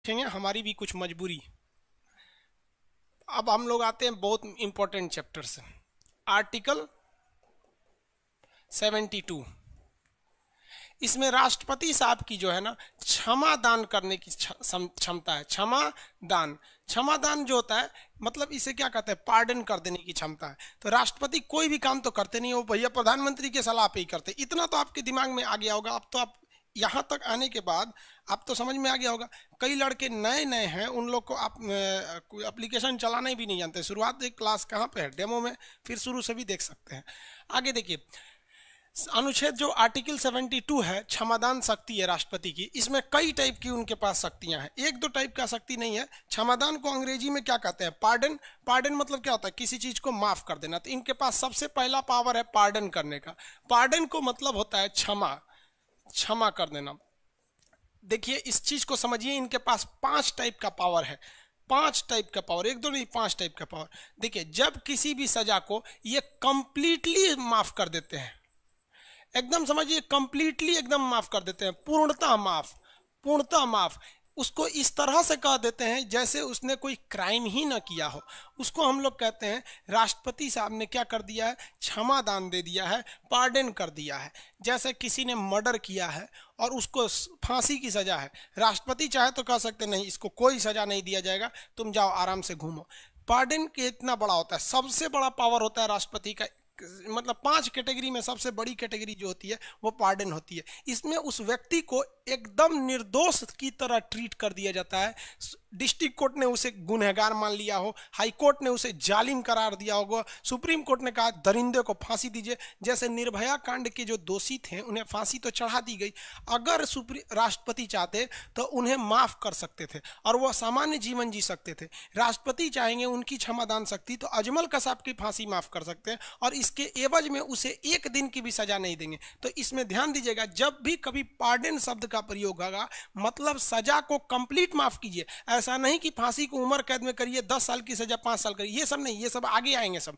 देखेंगे हमारी भी कुछ मजबूरी। अब हम लोग आते हैं बहुत इंपॉर्टेंट चैप्टर से, आर्टिकल 72। इसमें राष्ट्रपति साहब की जो है ना क्षमा दान करने की क्षमता है। क्षमा दान जो होता है मतलब इसे क्या कहते हैं, पार्डन कर देने की क्षमता है। तो राष्ट्रपति कोई भी काम तो करते नहीं हो भैया, प्रधानमंत्री के सलाह पे ही करते। इतना तो आपके दिमाग में आ गया होगा। अब तो आप यहाँ तक आने के बाद आप तो समझ में आ गया होगा। कई लड़के नए नए हैं, उन लोग को आप कोई एप्लीकेशन चलाना ही भी नहीं जानते। शुरुआत क्लास कहाँ पे है, डेमो में, फिर शुरू से भी देख सकते हैं। आगे देखिए, अनुच्छेद जो आर्टिकल 72 है, क्षमादान शक्ति है राष्ट्रपति की। इसमें कई टाइप की उनके पास शक्तियां हैं, एक दो टाइप का शक्ति नहीं है। क्षमादान को अंग्रेजी में क्या कहते हैं, पार्डन। पार्डन मतलब क्या होता है, किसी चीज को माफ कर देना। तो इनके पास सबसे पहला पावर है पार्डन करने का। पार्डन को मतलब होता है क्षमा कर देना। देखिए इस चीज को समझिए, इनके पास 5 टाइप का पावर है। 5 टाइप का पावर, एक दो नहीं, 5 टाइप का पावर। देखिए जब किसी भी सजा को ये कंप्लीटली माफ कर देते हैं, एकदम समझिए कंप्लीटली एकदम माफ कर देते हैं, पूर्णतः माफ। उसको इस तरह से कह देते हैं जैसे उसने कोई क्राइम ही ना किया हो। उसको हम लोग कहते हैं राष्ट्रपति साहब ने क्या कर दिया है, क्षमा दान दे दिया है, पार्डन कर दिया है। जैसे किसी ने मर्डर किया है और उसको फांसी की सजा है, राष्ट्रपति चाहे तो कह सकते नहीं इसको कोई सजा नहीं दिया जाएगा, तुम जाओ आराम से घूमो। पार्डन के इतना बड़ा होता है, सबसे बड़ा पावर होता है राष्ट्रपति का। मतलब 5 कैटेगरी में सबसे बड़ी कैटेगरी जो होती है वो पार्डन होती है। इसमें उस व्यक्ति को एकदम निर्दोष की तरह ट्रीट कर दिया जाता है। डिस्ट्रिक्ट कोर्ट ने उसे गुनहगार मान लिया हो, हाई कोर्ट ने उसे जालिम करार दिया होगा, सुप्रीम कोर्ट ने कहा दरिंदे को फांसी दीजिए। जैसे निर्भया कांड के जो दोषी थे उन्हें फांसी तो चढ़ा दी गई, अगर राष्ट्रपति चाहते तो उन्हें माफ कर सकते थे और वह सामान्य जीवन जी सकते थे। राष्ट्रपति चाहेंगे उनकी क्षमादान शक्ति तो अजमल कसाब की फांसी माफ कर सकते हैं और इसके एवज में उसे 1 दिन की भी सजा नहीं देंगे। तो इसमें ध्यान दीजिएगा, जब भी कभी पार्डन शब्द का प्रयोग होगा मतलब सजा को कंप्लीट माफ कीजिए। ऐसा नहीं कि फांसी को उम्र कैद में करिए, 10 साल की सजा 5 साल करिए, ये सब नहीं, ये सब आगे आएंगे सब।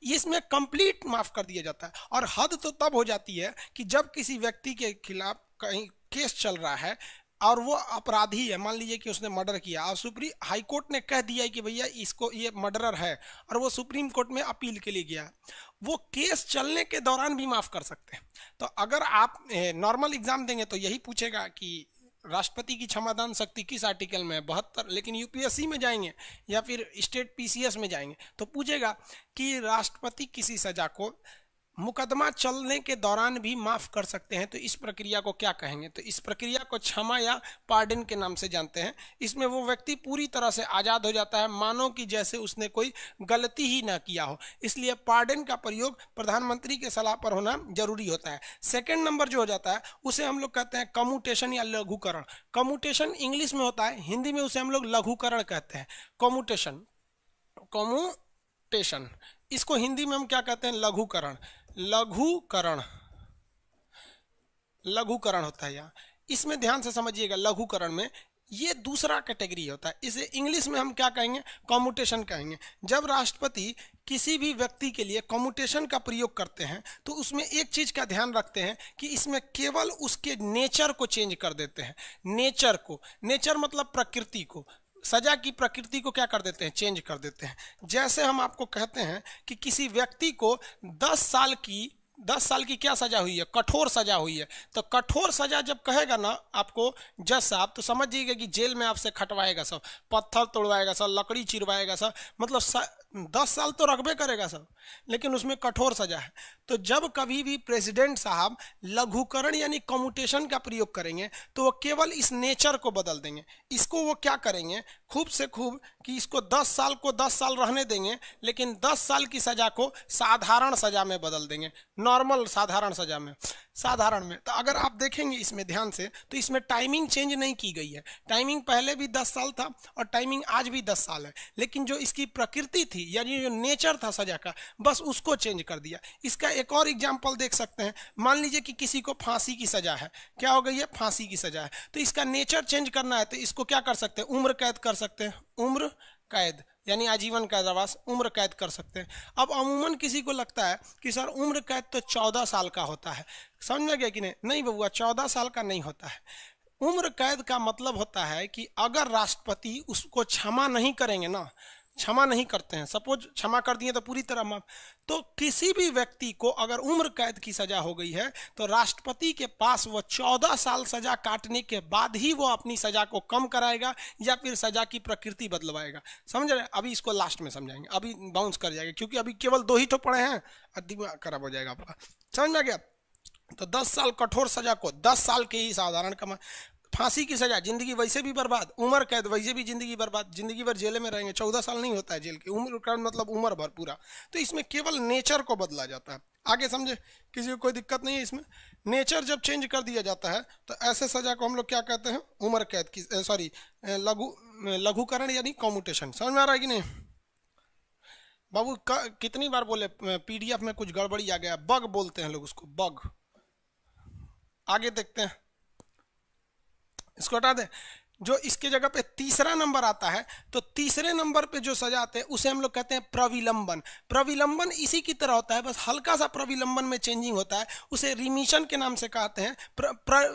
इसमें कंप्लीट माफ कर दिया जाता है। और हद तो तब हो जाती है कि जब किसी व्यक्ति के खिलाफ कहीं केस चल रहा है और वो अपराधी है, मान लीजिए कि उसने मर्डर किया और सुप्रीम हाई कोर्ट ने कह दिया है कि भैया इसको ये मर्डरर है, और वो सुप्रीम कोर्ट में अपील के लिए गया, वो केस चलने के दौरान भी माफ कर सकते हैं। तो अगर आप नॉर्मल एग्जाम देंगे तो यही पूछेगा कि राष्ट्रपति की क्षमादान शक्ति किस आर्टिकल में है, 72। लेकिन यूपीएससी में जाएंगे या फिर स्टेट पीसीएस में जाएंगे तो पूछेगा कि राष्ट्रपति किसी सजा को मुकदमा चलने के दौरान भी माफ कर सकते हैं, तो इस प्रक्रिया को क्या कहेंगे। तो इस प्रक्रिया को क्षमा या पार्डन के नाम से जानते हैं। इसमें वो व्यक्ति पूरी तरह से आज़ाद हो जाता है, मानो कि जैसे उसने कोई गलती ही ना किया हो। इसलिए पार्डन का प्रयोग प्रधानमंत्री के सलाह पर होना जरूरी होता है। सेकेंड नंबर जो हो जाता है उसे हम लोग कहते हैं कम्यूटेशन या लघुकरण। कम्यूटेशन इंग्लिश में होता है, हिंदी में उसे हम लोग लघुकरण कहते हैं। कम्यूटेशन इसको हिंदी में हम क्या कहते हैं, लघुकरण होता है यहाँ। इसमें ध्यान से समझिएगा, लघुकरण में ये दूसरा कैटेगरी होता है। इसे इंग्लिश में हम क्या कहेंगे, कम्यूटेशन कहेंगे। जब राष्ट्रपति किसी भी व्यक्ति के लिए कम्यूटेशन का प्रयोग करते हैं तो उसमें एक चीज का ध्यान रखते हैं कि इसमें केवल उसके नेचर को चेंज कर देते हैं। नेचर मतलब प्रकृति को, सजा की प्रकृति को क्या कर देते हैं, चेंज कर देते हैं। जैसे हम आपको कहते हैं कि किसी व्यक्ति को 10 साल की क्या सजा हुई है, कठोर सजा हुई है। तो कठोर सजा जब कहेगा ना आपको जज साहब, तो समझिएगा कि जेल में आपसे खटवाएगा सब, पत्थर तोड़वाएगा सब, लकड़ी चिरवाएगा सब, मतलब 10 साल तो रखबे करेगा सब, लेकिन उसमें कठोर सजा है। तो जब कभी भी प्रेसिडेंट साहब लघुकरण यानी कम्यूटेशन का प्रयोग करेंगे तो वो केवल इस नेचर को बदल देंगे। इसको वो क्या करेंगे, खूब से खूब कि इसको 10 साल को 10 साल रहने देंगे, लेकिन 10 साल की सजा को साधारण सजा में बदल देंगे, नॉर्मल साधारण सजा में। तो अगर आप देखेंगे इसमें ध्यान से तो इसमें टाइमिंग चेंज नहीं की गई है। टाइमिंग पहले भी 10 साल था और टाइमिंग आज भी 10 साल है, लेकिन जो इसकी प्रकृति थी यानी जो नेचर था सजा का, बस उसको चेंज कर दिया। इसका एक और एग्जाम्पल देख सकते हैं। मान लीजिए कि किसी को फांसी की सजा है, क्या हो गई है, फांसी की सजा है। तो इसका नेचर चेंज करना है तो इसको क्या कर सकते हैं, उम्र कैद कर सकते हैं। उम्र कैद यानी आजीवन कारावास, उम्र कैद कर सकते हैं। अब अमूमन किसी को लगता है कि सर उम्र कैद तो 14 साल का होता है, समझ में गया कि नहीं बबुआ, 14 साल का नहीं होता है। उम्र कैद का मतलब होता है कि अगर राष्ट्रपति उसको क्षमा नहीं करेंगे ना, क्षमा नहीं करते हैं, सपोज क्षमा कर दिए तो पूरी तरह माफ, तो किसी भी व्यक्ति को अगर उम्र कैद की सजा हो गई है तो राष्ट्रपति के पास वो 14 साल सजा काटने के बाद ही वो अपनी सजा को कम कराएगा या फिर सजा की प्रकृति बदलवाएगा। समझ रहे? अभी इसको लास्ट में समझाएंगे, अभी बाउंस कर जाएगा क्योंकि अभी केवल 2 ही तो पढ़े हैं और दिमाग खराब हो जाएगा आपका। समझ में आ गया? तो 10 साल कठोर सजा को 10 साल के ही साधारण कमा, फांसी की सजा जिंदगी वैसे भी बर्बाद, उम्र कैद वैसे भी जिंदगी बर्बाद, जिंदगी भर जेल में रहेंगे। 14 साल नहीं होता है जेल की, उम्र कैद मतलब उम्र भर पूरा। तो इसमें केवल नेचर को बदला जाता है। आगे समझे? किसी को कोई दिक्कत नहीं है इसमें। नेचर जब चेंज कर दिया जाता है तो ऐसे सजा को हम लोग क्या कहते हैं? उम्र कैद की, सॉरी लघुकरण यानी कॉम्यूटेशन। समझ में आ रहा है कि नहीं बाबू? कितनी बार बोले पीडीएफ में कुछ गड़बड़ी आ गया, बग बोलते हैं लोग उसको, बग। आगे देखते हैं, इसको हटा दें। जो इसके जगह पे तीसरा नंबर आता है तो तीसरे नंबर पे जो सजा आते हैं उसे हम लोग कहते हैं प्रविलंबन। प्रविलंबन इसी की तरह होता है, बस हल्का सा प्रविलंबन में चेंजिंग होता है, उसे रिमिशन के नाम से कहते हैं।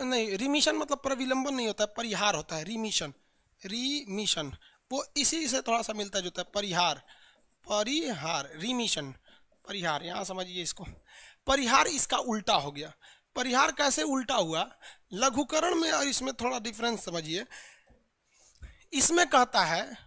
नहीं, रिमिशन मतलब प्रविलंबन नहीं होता है, परिहार होता है। रिमिशन, रिमिशन वो इसी से थोड़ा सा मिलता जुलता है। परिहार, परिहार, रिमिशन, परिहार। यहां समझिए इसको, परिहार इसका उल्टा हो गया। परिहार कैसे उल्टा हुआ? लघुकरण में और इसमें थोड़ा डिफरेंस समझिए। इसमें कहता है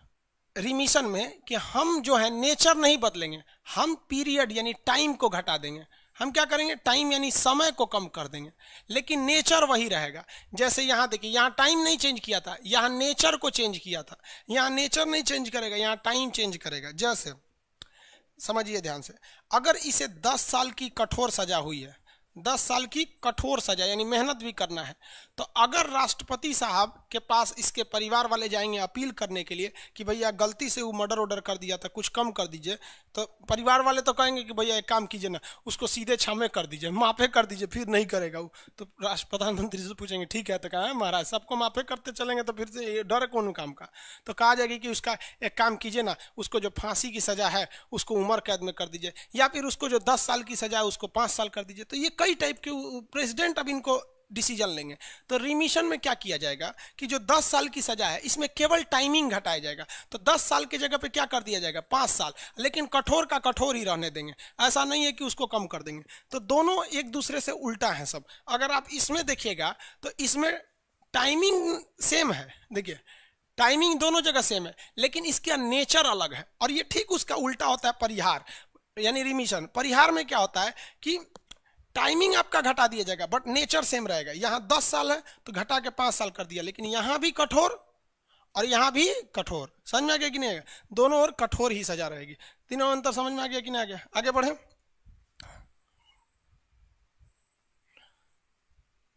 रिमिशन में कि हम जो है नेचर नहीं बदलेंगे, हम पीरियड यानी टाइम को घटा देंगे। हम क्या करेंगे? टाइम यानी समय को कम कर देंगे, लेकिन नेचर वही रहेगा। जैसे यहाँ देखिए, यहाँ टाइम नहीं चेंज किया था, यहाँ नेचर को चेंज किया था। यहाँ नेचर नहीं चेंज करेगा, यहाँ टाइम चेंज करेगा। जैसे समझिए ध्यान से, अगर इसे 10 साल की कठोर सजा हुई है, 10 साल की कठोर सजा यानी मेहनत भी करना है, तो अगर राष्ट्रपति साहब के पास इसके परिवार वाले जाएंगे अपील करने के लिए कि भैया गलती से वो मर्डर ऑर्डर कर दिया था, कुछ कम कर दीजिए, तो परिवार वाले तो कहेंगे कि भैया एक काम कीजिए ना, उसको सीधे क्षमा कर दीजिए, माफे कर दीजिए। फिर नहीं करेगा वो, तो प्रधानमंत्री से पूछेंगे ठीक है, तो कहा है महाराज सबको माफे करते चलेंगे तो फिर से डर कौन काम का? तो कहा जाएगी कि उसका एक काम कीजिए ना, उसको जो फांसी की सजा है उसको उम्र कैद में कर दीजिए, या फिर उसको जो 10 साल की सजा है उसको 5 साल कर दीजिए। तो ये कई टाइप के प्रेसिडेंट अब इनको डिसीजन लेंगे। तो रिमिशन में क्या किया जाएगा कि जो 10 साल की सजा है इसमें केवल टाइमिंग घटाया जाएगा, तो 10 साल की जगह पे क्या कर दिया जाएगा? 5 साल, लेकिन कठोर का कठोर ही रहने देंगे। ऐसा नहीं है कि उसको कम कर देंगे। तो दोनों एक दूसरे से उल्टा है सब। अगर आप इसमें देखिएगा तो इसमें टाइमिंग सेम है, देखिए टाइमिंग दोनों जगह सेम है, लेकिन इसका नेचर अलग है। और ये ठीक उसका उल्टा होता है परिहार यानी रिमिशन। परिहार में क्या होता है कि टाइमिंग आपका घटा दिया जाएगा बट नेचर सेम रहेगा। यहां 10 साल है तो घटा के 5 साल कर दिया, लेकिन यहां भी कठोर और यहां भी कठोर। समझ में आ गया कि नहीं? दोनों ओर कठोर ही सजा रहेगी। तीनों अंतर समझ में आ गया कि नहीं आ गया? आगे बढ़े,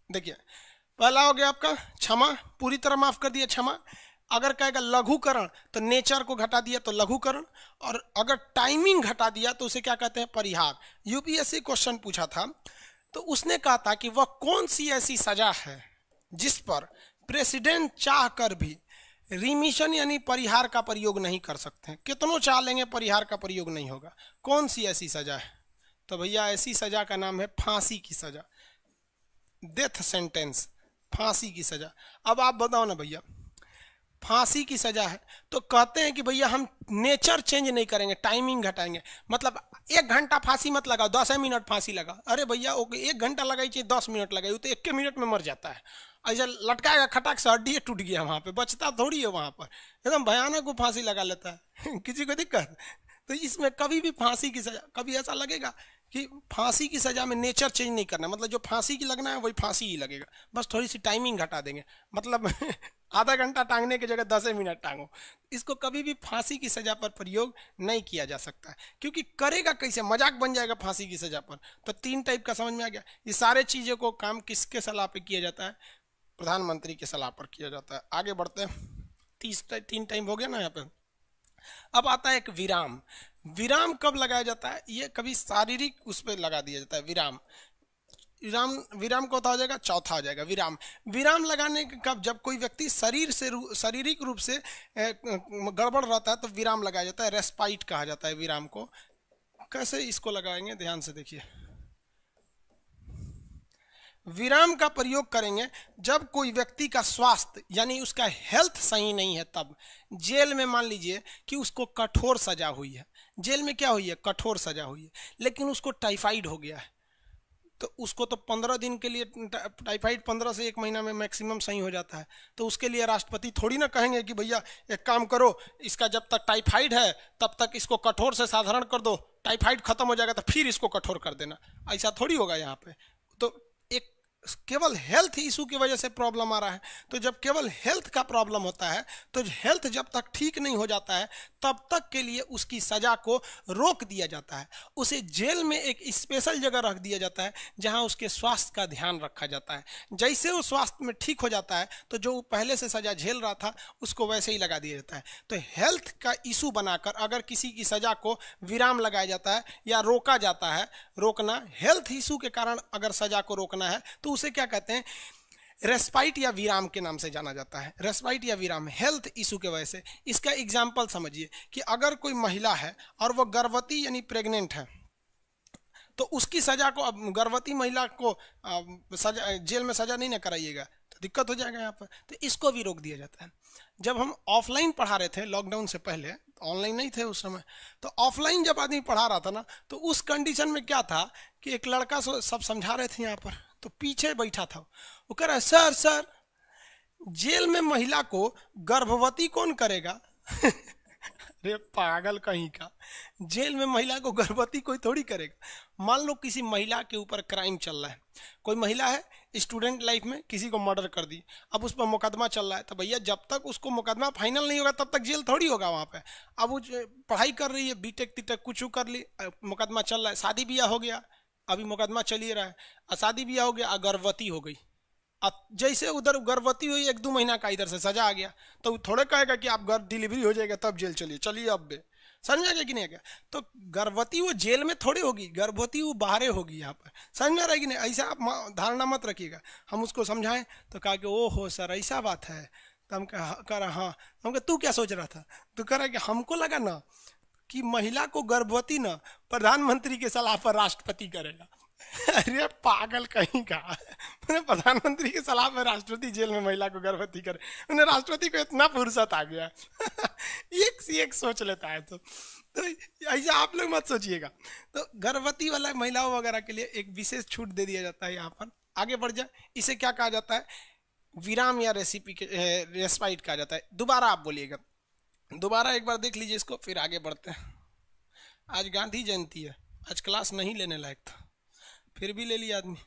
देखिए पहला हो गया आपका क्षमा, पूरी तरह माफ कर दिया क्षमा। अगर कहेगा लघुकरण तो नेचर को घटा दिया तो लघुकरण, और अगर टाइमिंग घटा दिया तो उसे क्या कहते हैं? परिहार। यूपीएससी क्वेश्चन पूछा था तो उसने कहा था कि वह कौन सी ऐसी सजा है जिस पर प्रेसिडेंट चाह कर भी रिमिशन यानी परिहार का प्रयोग नहीं कर सकते? कितनों चाह लेंगे परिहार का प्रयोग नहीं होगा। कौन सी ऐसी सजा है? तो भैया ऐसी सजा का नाम है फांसी की सजा, डेथ सेंटेंस, फांसी की सजा। अब आप बताओ ना भैया, फांसी की सजा है तो कहते हैं कि भैया हम नेचर चेंज नहीं करेंगे, टाइमिंग घटाएंगे। मतलब 1 घंटा फांसी मत लगाओ, 10 मिनट फांसी लगा। अरे भैया ओके 1 घंटा लगाई चाहिए 10 मिनट लगाई, तो 1 मिनट में मर जाता है। ऐसा लटकाएगा खटाक से हड्डी टूट गया, वहां पे बचता थोड़ी है, वहां पर एकदम भयानक वो फांसी लगा लेता है किसी को दिक्कत? तो इसमें कभी भी फांसी की सजा, कभी ऐसा लगेगा कि फांसी की सजा में नेचर चेंज नहीं करना, मतलब जो फांसी की लगना है वही फांसी ही लगेगा, बस थोड़ी सी टाइमिंग घटा देंगे। मतलब आधा घंटा टांगने की जगह 10 मिनट टांगो। इसको कभी भी फांसी की सजा पर प्रयोग नहीं किया जा सकता है, क्योंकि करेगा कैसे? मजाक बन जाएगा फांसी की सजा पर। तो 3 टाइप का समझ में आ गया। ये सारे चीज़ों को काम किसके सलाह पे किया जाता है? प्रधानमंत्री के सलाह पर किया जाता है। आगे बढ़ते हैं, 3 टाइम हो गया ना यहाँ पे। अब आता है एक विराम। विराम कब लगाया जाता है? ये कभी शारीरिक उस पर लगा दिया जाता है विराम। विराम, विराम को हो जाएगा, चौथा हो जाएगा विराम। विराम लगाने के कब? जब कोई व्यक्ति शारीरिक रूप से गड़बड़ रहता है तो विराम लगाया जाता है, रेस्पाइट कहा जाता है विराम को। कैसे इसको लगाएंगे ध्यान से देखिए। विराम का प्रयोग करेंगे जब कोई व्यक्ति का स्वास्थ्य यानी उसका हेल्थ सही नहीं है। तब जेल में मान लीजिए कि उसको कठोर सजा हुई है, जेल में क्या हुई है, कठोर सजा हुई है, लेकिन उसको टाइफाइड हो गया है, तो उसको तो 15 दिन के लिए टाइफाइड 15 से 1 महीना में मैक्सिमम सही हो जाता है। तो उसके लिए राष्ट्रपति थोड़ी ना कहेंगे कि भैया एक काम करो, इसका जब तक टाइफाइड है तब तक इसको कठोर से साधारण कर दो, टाइफाइड खत्म हो जाएगा तो फिर इसको कठोर कर देना। ऐसा थोड़ी होगा यहाँ पे। तो एक केवल हेल्थ इशू की वजह से प्रॉब्लम आ रहा है। तो जब केवल हेल्थ का प्रॉब्लम होता है, तो हेल्थ जब तक ठीक नहीं हो जाता है तब तक के लिए उसकी सजा को रोक दिया जाता है। उसे जेल में एक स्पेशल जगह रख दिया जाता है जहां उसके स्वास्थ्य का ध्यान रखा जाता है। जैसे वो स्वास्थ्य में ठीक हो जाता है तो जो पहले से सजा झेल रहा था उसको वैसे ही लगा दिया जाता है। तो हेल्थ का इशू बनाकर अगर किसी की सजा को विराम लगाया जाता है या रोका जाता है, रोकना हेल्थ इशू के कारण अगर सजा को रोकना है तो उसे क्या कहते हैं, रेस्पाइट या विराम के नाम से जाना जाता है। रेस्पाइट या विराम हेल्थ इशू के वजह से। इसका एग्जाम्पल समझिए कि अगर कोई महिला है और वो गर्भवती यानी प्रेग्नेंट है, तो उसकी सजा को, अब गर्भवती महिला को सजा जेल में सजा नहीं ना कराइएगा तो दिक्कत हो जाएगा यहाँ पर। तो इसको भी रोक दिया जाता है। जब हम ऑफलाइन पढ़ा रहे थे लॉकडाउन से पहले, ऑनलाइन नहीं थे उस समय, तो ऑफलाइन जब आदमी पढ़ा रहा था ना, तो उस कंडीशन में क्या था कि एक लड़का सब समझा रहे थे यहाँ पर, तो पीछे बैठा था, वो कह रहा है सर सर जेल में महिला को गर्भवती कौन करेगा। अरे पागल कहीं का, जेल में महिला को गर्भवती कोई थोड़ी करेगा। मान लो किसी महिला के ऊपर क्राइम चल रहा है, कोई महिला है स्टूडेंट लाइफ में किसी को मर्डर कर दी, अब उस पर मुकदमा चल रहा है, तो भैया जब तक उसको मुकदमा फाइनल नहीं होगा तब तक जेल थोड़ी होगा वहाँ पे। अब वो पढ़ाई कर रही है, बीटेक तीटेक कुछ कर ली, मुकदमा चल रहा है, शादी ब्याह हो गया, अभी मुकदमा चल ही रहा है, शादी ब्याह हो गया, गर्भवती हो गई, जैसे उधर गर्भवती हुई 1-2 महीना का इधर से सजा आ गया, तो थोड़े कहेगा कि आप डिलीवरी हो जाएगा तब जेल चलिए चलिए अब बे, समझ आ गया कि नहीं क्या। तो गर्भवती वो जेल में थोड़ी होगी, गर्भवती वो बाहर होगी यहाँ पर, समझ में आ रहा है कि नहीं। ऐसा आप धारणा मत रखिएगा। हम उसको समझाएं तो कहा कि ओ हो सर ऐसा बात है, तो हम कह रहा हाँ, हम कह तू क्या सोच रहा था, तो कह रहा कि हमको लगा ना कि महिला को गर्भवती ना प्रधानमंत्री के सलाह पर राष्ट्रपति करेगा। अरे पागल कहीं का, प्रधानमंत्री की सलाह में राष्ट्रपति जेल में महिला को गर्भवती करे, उन्हें राष्ट्रपति को इतना फुर्सत आ गया। एक से एक सोच लेता है। तो ऐसा आप लोग मत सोचिएगा। तो गर्भवती वाला महिलाओं वगैरह के लिए एक विशेष छूट दे दिया जाता है। यहाँ पर आगे बढ़ जाए, इसे क्या कहा जाता है, विराम या रेस्पाइट कहा जाता है। दोबारा आप बोलिएगा, दोबारा एक बार देख लीजिए इसको, फिर आगे बढ़ते हैं। आज गांधी जयंती है, आज क्लास नहीं लेने लायक था, फिर भी ले लिया आदमी।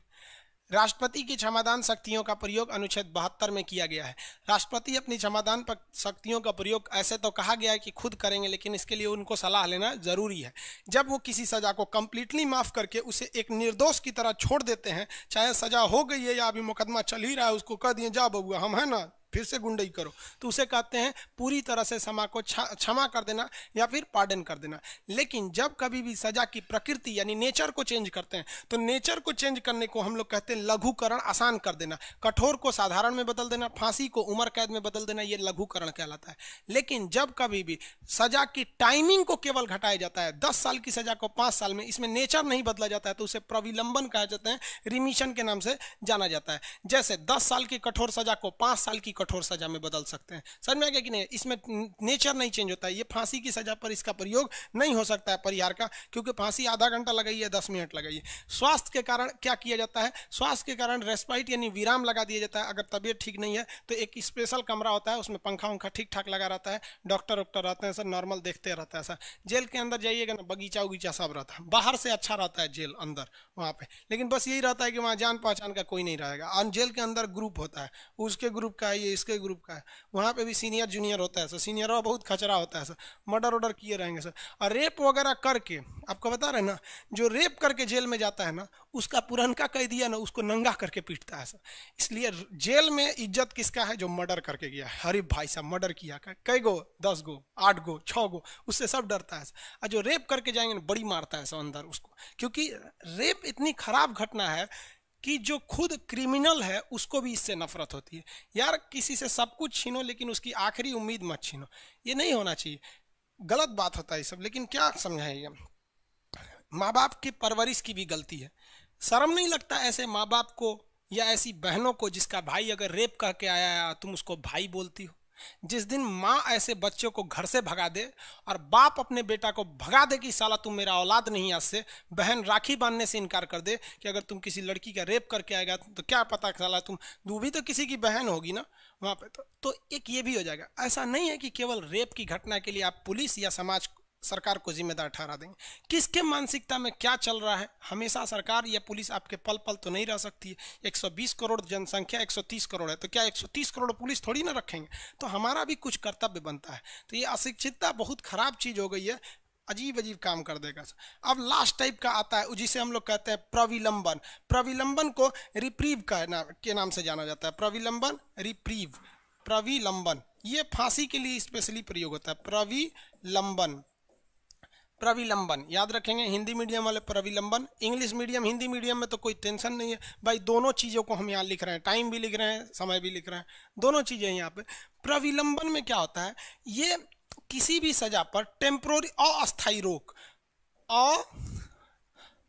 राष्ट्रपति की क्षमादान शक्तियों का प्रयोग अनुच्छेद 72 में किया गया है। राष्ट्रपति अपनी क्षमादान शक्तियों का प्रयोग, ऐसे तो कहा गया है कि खुद करेंगे, लेकिन इसके लिए उनको सलाह लेना जरूरी है। जब वो किसी सजा को कंप्लीटली माफ करके उसे एक निर्दोष की तरह छोड़ देते हैं, चाहे सजा हो गई है या अभी मुकदमा चल ही रहा है, उसको कह दिए जा बबुआ हम है ना फिर से गुंडई करो, तो उसे कहते हैं पूरी तरह से क्षमा को क्षमा कर देना या फिर पार्डन कर देना। लेकिन जब कभी भी सजा की प्रकृति यानी नेचर को चेंज करते हैं, तो नेचर को चेंज करने को हम लोग कहते हैं लघुकरण, आसान कर देना। कठोर को साधारण में बदल देना, फांसी को उम्र कैद में बदल देना, ये लघुकरण कहलाता है। लेकिन जब कभी भी सजा की टाइमिंग को केवल घटाया जाता है, 10 साल की सजा को 5 साल में, इसमें नेचर नहीं बदला जाता है, तो उसे प्रविलंबन कहा जाता है, रिमिशन के नाम से जाना जाता है। जैसे 10 साल की कठोर सजा को 5 साल की कठोर सजा में बदल सकते हैं। समझ में आ गया कि नहीं। इसमें नेचर नहीं चेंज होता है। ये फांसी की सजा पर इसका प्रयोग नहीं हो सकता है परिहार का, क्योंकि फांसी आधा घंटा लगाइए 10 मिनट लगाइए। स्वास्थ्य के कारण क्या किया जाता है, स्वास्थ्य के कारण रेस्पाइट यानी विराम लगा दिया जाता है। अगर तबीयत ठीक नहीं है तो एक स्पेशल कमरा होता है, उसमें पंखा उंखा ठीक ठाक लगा रहता है, डॉक्टर वॉक्टर रहते हैं, सर नॉर्मल देखते रहता है। सर जेल के अंदर जाइएगा ना, बगीचा उगीचा सब रहता है, बाहर से अच्छा रहता है जेल अंदर वहाँ पे, लेकिन बस यही रहता है कि वहाँ जान पहचान का कोई नहीं रहेगा। और जेल के अंदर ग्रुप होता है, उसके ग्रुप का है, ये इसके ग्रुप का है, वहाँ पे भी सीनियर जूनियर होता है सर, सीनियर बहुत खचरा होता है सर, मर्डर ऑर्डर किए रहेंगे सर। और रेप वगैरह करके, आपको बता रहे ना, जो रेप करके जेल में जाता है ना, उसका पुरनका कैदी है ना, उसको नंगा करके पीटता है सर। इसलिए जेल में इज्जत किसका है, जो मर्डर करके गया है। अरे भाई साहब मर्डर किया, कई गो, 10 गो, 8 गो, 6 गो, उससे सब डरता है। और जो रेप करके जाएंगे ना, बड़ी मारता है सर अंदर उसको, क्योंकि रेप इतनी खराब घटना है कि जो खुद क्रिमिनल है उसको भी इससे नफरत होती है। यार किसी से सब कुछ छीनो लेकिन उसकी आखिरी उम्मीद मत छीनो, ये नहीं होना चाहिए, गलत बात होता है सब। लेकिन क्या समझाएगा, माँ बाप की परवरिश की भी गलती है। शर्म नहीं लगता ऐसे माँ बाप को या ऐसी बहनों को जिसका भाई अगर रेप करके आया है तुम उसको भाई बोलती हो? जिस दिन माँ ऐसे बच्चों को घर से भगा दे और बाप अपने बेटा को भगा दे कि साला तुम मेरा औलाद नहीं, आज से बहन राखी बांधने से इनकार कर दे कि अगर तुम किसी लड़की का रेप करके आएगा तो क्या पता साला तू भी तो किसी की बहन होगी ना वहाँ पे। तो एक ये भी हो जाएगा। ऐसा नहीं है कि केवल रेप की घटना के लिए आप पुलिस या समाज सरकार को जिम्मेदार ठहरा देंगे। किसके मानसिकता में क्या चल रहा है? हमेशा सरकार या पुलिस आपके पल पल तो नहीं रह सकती है। 120 करोड़ जनसंख्या 130 करोड़ है, तो क्या 130 करोड़ पुलिस थोड़ी ना रखेंगे? तो हमारा भी कुछ कर्तव्य बनता है। तो ये अशिक्षितता बहुत खराब चीज हो गई है, अजीब अजीब काम कर देगा। अब लास्ट टाइप का आता है जिसे हम लोग कहते हैं प्रविलंबन। प्रविलंबन को रिप्रीव के नाम से जाना जाता है। प्रविलंबन, रिप्रीव, प्रविलंबन ये फांसी के लिए स्पेशली प्रयोग होता है। प्रविलंबन, प्रविलंबन याद रखेंगे। हिंदी मीडियम वाले प्रविलंबन, इंग्लिश मीडियम, हिंदी मीडियम में तो कोई टेंशन नहीं है भाई, दोनों चीज़ों को हम यहाँ लिख रहे हैं, टाइम भी लिख रहे हैं, समय भी लिख रहे हैं, दोनों चीज़ें यहाँ पे। प्रविलंबन में क्या होता है? ये किसी भी सजा पर टेम्पोररी अस्थायी रोक,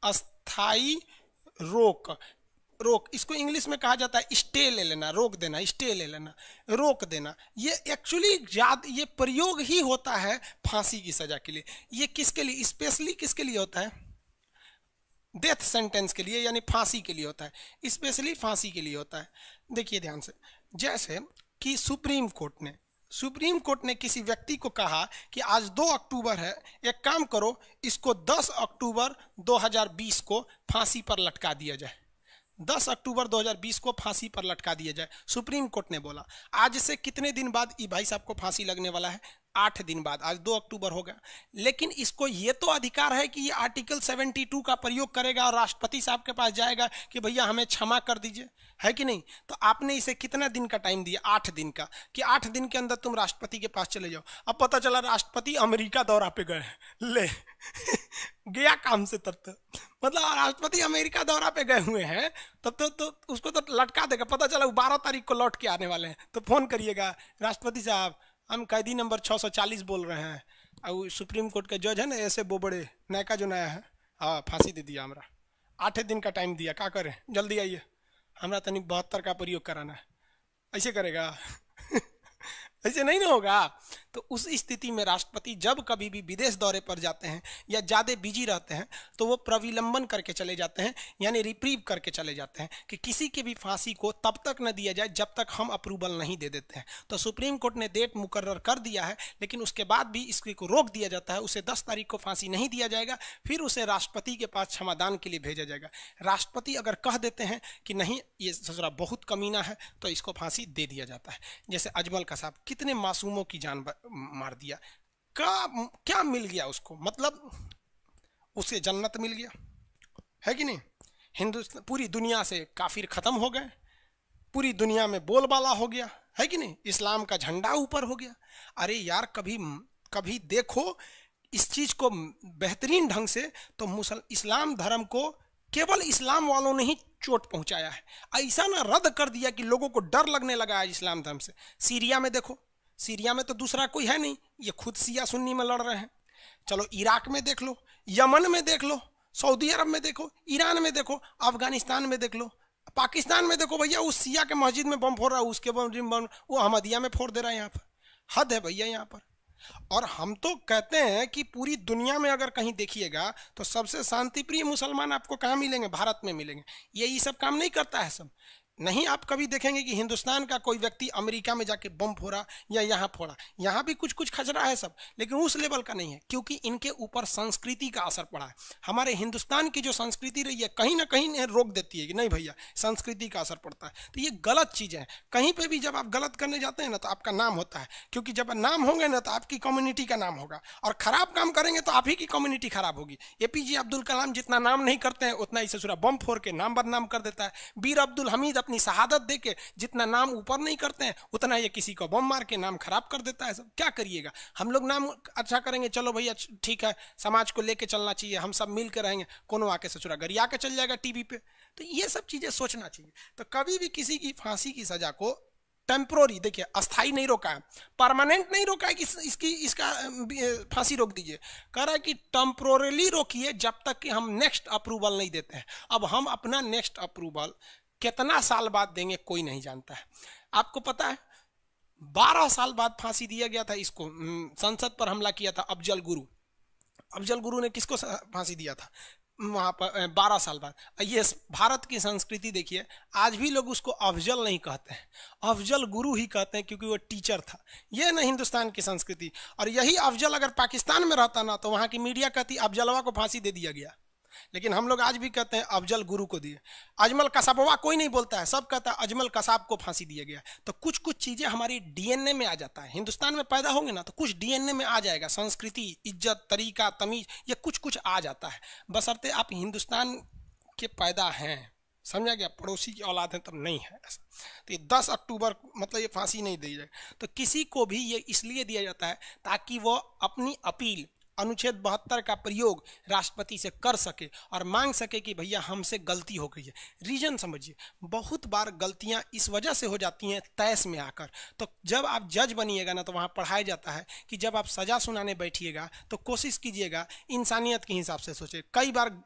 अस्थायी रोक इसको इंग्लिश में कहा जाता है स्टे ले लेना, रोक देना, स्टे ले लेना, रोक देना। ये एक्चुअली ये प्रयोग ही होता है फांसी की सजा के लिए। ये किसके लिए, स्पेशली किसके लिए होता है? डेथ सेंटेंस के लिए, यानी फांसी के लिए होता है, स्पेशली फांसी के लिए होता है। देखिए ध्यान से, जैसे कि सुप्रीम कोर्ट ने किसी व्यक्ति को कहा कि आज 2 अक्टूबर है, एक काम करो इसको 10 अक्टूबर 2020 को फांसी पर लटका दिया जाए, 10 अक्टूबर 2020 को फांसी पर लटका दिया जाए। सुप्रीम कोर्ट ने बोला। आज से कितने दिन बाद ई भाई साहब को फांसी लगने वाला है? 8 दिन बाद। आज 2 अक्टूबर हो गया, लेकिन इसको ये तो अधिकार है कि ये आर्टिकल 72 का प्रयोग करेगा और राष्ट्रपति साहब के पास जाएगा कि भैया हमें क्षमा कर दीजिए, है कि नहीं? तो आपने इसे कितना दिन का टाइम दिया? 8 दिन का, कि 8 दिन के अंदर तुम राष्ट्रपति के पास चले जाओ। अब पता चला राष्ट्रपति अमेरिका दौरा पे गए, ले गया काम से। तब तो मतलब राष्ट्रपति अमेरिका दौरा पे गए हुए हैं, तब तो उसको तो लटका देगा। पता चला 12 तारीख को लौट के आने वाले हैं, तो फोन करिएगा, राष्ट्रपति साहब हम कैदी नंबर 640 बोल रहे हैं, और सुप्रीम कोर्ट के जज है ना ऐसे बोबड़े नयका जो नया है, हाँ फांसी दे दिया हमरा, 8 दिन का टाइम दिया, क्या करें, जल्दी आइए, हमरा तनिक 72 का प्रयोग कराना है। ऐसे करेगा? ऐसे नहीं ना होगा। तो उस स्थिति में राष्ट्रपति जब कभी भी विदेश दौरे पर जाते हैं या ज़्यादा बिजी रहते हैं तो वो प्रविलंबन करके चले जाते हैं, यानी रिप्रीव करके चले जाते हैं कि किसी के भी फांसी को तब तक न दिया जाए जब तक हम अप्रूवल नहीं दे देते हैं। तो सुप्रीम कोर्ट ने डेट मुकर्रर कर दिया है, लेकिन उसके बाद भी इसको रोक दिया जाता है। उसे 10 तारीख को फांसी नहीं दिया जाएगा, फिर उसे राष्ट्रपति के पास क्षमादान के लिए भेजा जाएगा। राष्ट्रपति अगर कह देते हैं कि नहीं ये ससुरा बहुत कमीना है, तो इसको फांसी दे दिया जाता है। जैसे अजमल का साहब कितने मासूमों की जान मार दिया, क्या मिल गया उसको? मतलब उसे जन्नत मिल गया, है कि नहीं? हिंदुस्तान पूरी दुनिया से काफिर खत्म हो गए, पूरी दुनिया में बोलबाला हो गया, है कि नहीं? इस्लाम का झंडा ऊपर हो गया। अरे यार कभी देखो इस चीज को बेहतरीन ढंग से, तो इस्लाम धर्म को केवल इस्लाम वालों ने ही चोट पहुंचाया है। ऐसा ना रद्द कर दिया कि लोगों को डर लगने लगा है इस्लाम धर्म से। सीरिया में देखो, सीरिया में तो दूसरा कोई है नहीं, ये खुद शिया सुन्नी में लड़ रहे हैं। चलो इराक में देख लो, यमन में देख लो, सऊदी अरब में देखो, ईरान में देखो, अफगानिस्तान में देख लो, पाकिस्तान में देखो भैया उस शिया के मस्जिद में बम फोड़ रहा है, उसके बम वो अहमदिया में फोड़ दे रहा है। यहाँ पर हद है भैया यहाँ पर। और हम तो कहते हैं कि पूरी दुनिया में अगर कहीं देखिएगा तो सबसे शांतिप्रिय मुसलमान आपको कहाँ मिलेंगे? भारत में मिलेंगे। ये सब काम नहीं करता है सब। नहीं आप कभी देखेंगे कि हिंदुस्तान का कोई व्यक्ति अमेरिका में जाके बम फोड़ा या यहाँ फोड़ा। यहाँ भी कुछ कुछ खचरा है सब, लेकिन उस लेवल का नहीं है, क्योंकि इनके ऊपर संस्कृति का असर पड़ा है। हमारे हिंदुस्तान की जो संस्कृति रही है कहीं ना कहीं रोक देती है कि नहीं भैया संस्कृति का असर पड़ता है। तो ये गलत चीज़ है। कहीं पर भी जब आप गलत करने जाते हैं ना तो आपका नाम होता है, क्योंकि जब नाम होंगे ना तो आपकी कम्युनिटी का नाम होगा, और खराब काम करेंगे तो आप ही की कम्युनिटी खराब होगी। APJ अब्दुल कलाम जितना नाम नहीं करते हैं उतना ही ससुरा बम फोड़ के नाम बदनाम कर देता है। वीर अब्दुल हमीद अपनी शहादत दे के जितना नाम ऊपर नहीं करते हैं उतना ये किसी को बम मार के नाम खराब कर देता है। सब क्या करिएगा? हम लोग नाम अच्छा करेंगे, चलो भैया ठीक है, समाज को लेके चलना चाहिए, हम सब मिल के रहेंगे, कोनो आके ससुरा गरिया के चल जाएगा टीवी पे। तो ये सब चीजें सोचना चाहिए। तो कभी भी किसी की फांसी की सजा को टेम्पोररी, देखिए अस्थाई नहीं रोका है, परमानेंट नहीं रोका है कि इसका फांसी रोक दीजिए। कह रहा है कि टेम्पोरली रोकिए जब तक कि हम नेक्स्ट अप्रूवल नहीं देते हैं। अब हम अपना नेक्स्ट अप्रूवल कितना साल बाद देंगे कोई नहीं जानता है। आपको पता है 12 साल बाद फांसी दिया गया था इसको, संसद पर हमला किया था अफजल गुरु। अफजल गुरु ने किसको फांसी दिया था वहां पर 12 साल बाद। ये भारत की संस्कृति देखिए, आज भी लोग उसको अफजल नहीं कहते हैं, अफजल गुरु ही कहते हैं, क्योंकि वो टीचर था। ये ना हिंदुस्तान की संस्कृति। और यही अफजल अगर पाकिस्तान में रहता ना तो वहां की मीडिया कहती अफजलवा को फांसी दे दिया गया, लेकिन हम लोग आज भी कहते हैं अफजल गुरु को दिए। अजमल कसाबवा कोई नहीं बोलता है, सब कहता है अजमल कसाब को फांसी दिया गया। तो कुछ कुछ चीजें हमारी डीएनए में आ जाता है। हिंदुस्तान में पैदा होंगे ना तो कुछ डीएनए में आ जाएगा, संस्कृति, इज्जत, तरीका, तमीज, ये कुछ कुछ आ जाता है, बशर्ते आप हिंदुस्तान के पैदा हैं। समझा गया? पड़ोसी की औलाद है तब नहीं है ऐसा। तो ये 10 अक्टूबर मतलब ये फांसी नहीं दी जाए। तो किसी को भी ये इसलिए दिया जाता है ताकि वो अपनी अपील अनुच्छेद 72 का प्रयोग राष्ट्रपति से कर सके और मांग सके कि भैया हमसे गलती हो गई है। रीजन समझिए, बहुत बार गलतियां इस वजह से हो जाती हैं तैस में आकर। तो जब आप जज बनिएगा ना तो वहां पढ़ाया जाता है कि जब आप सजा सुनाने बैठिएगा तो कोशिश कीजिएगा इंसानियत के हिसाब से सोचे। कई बार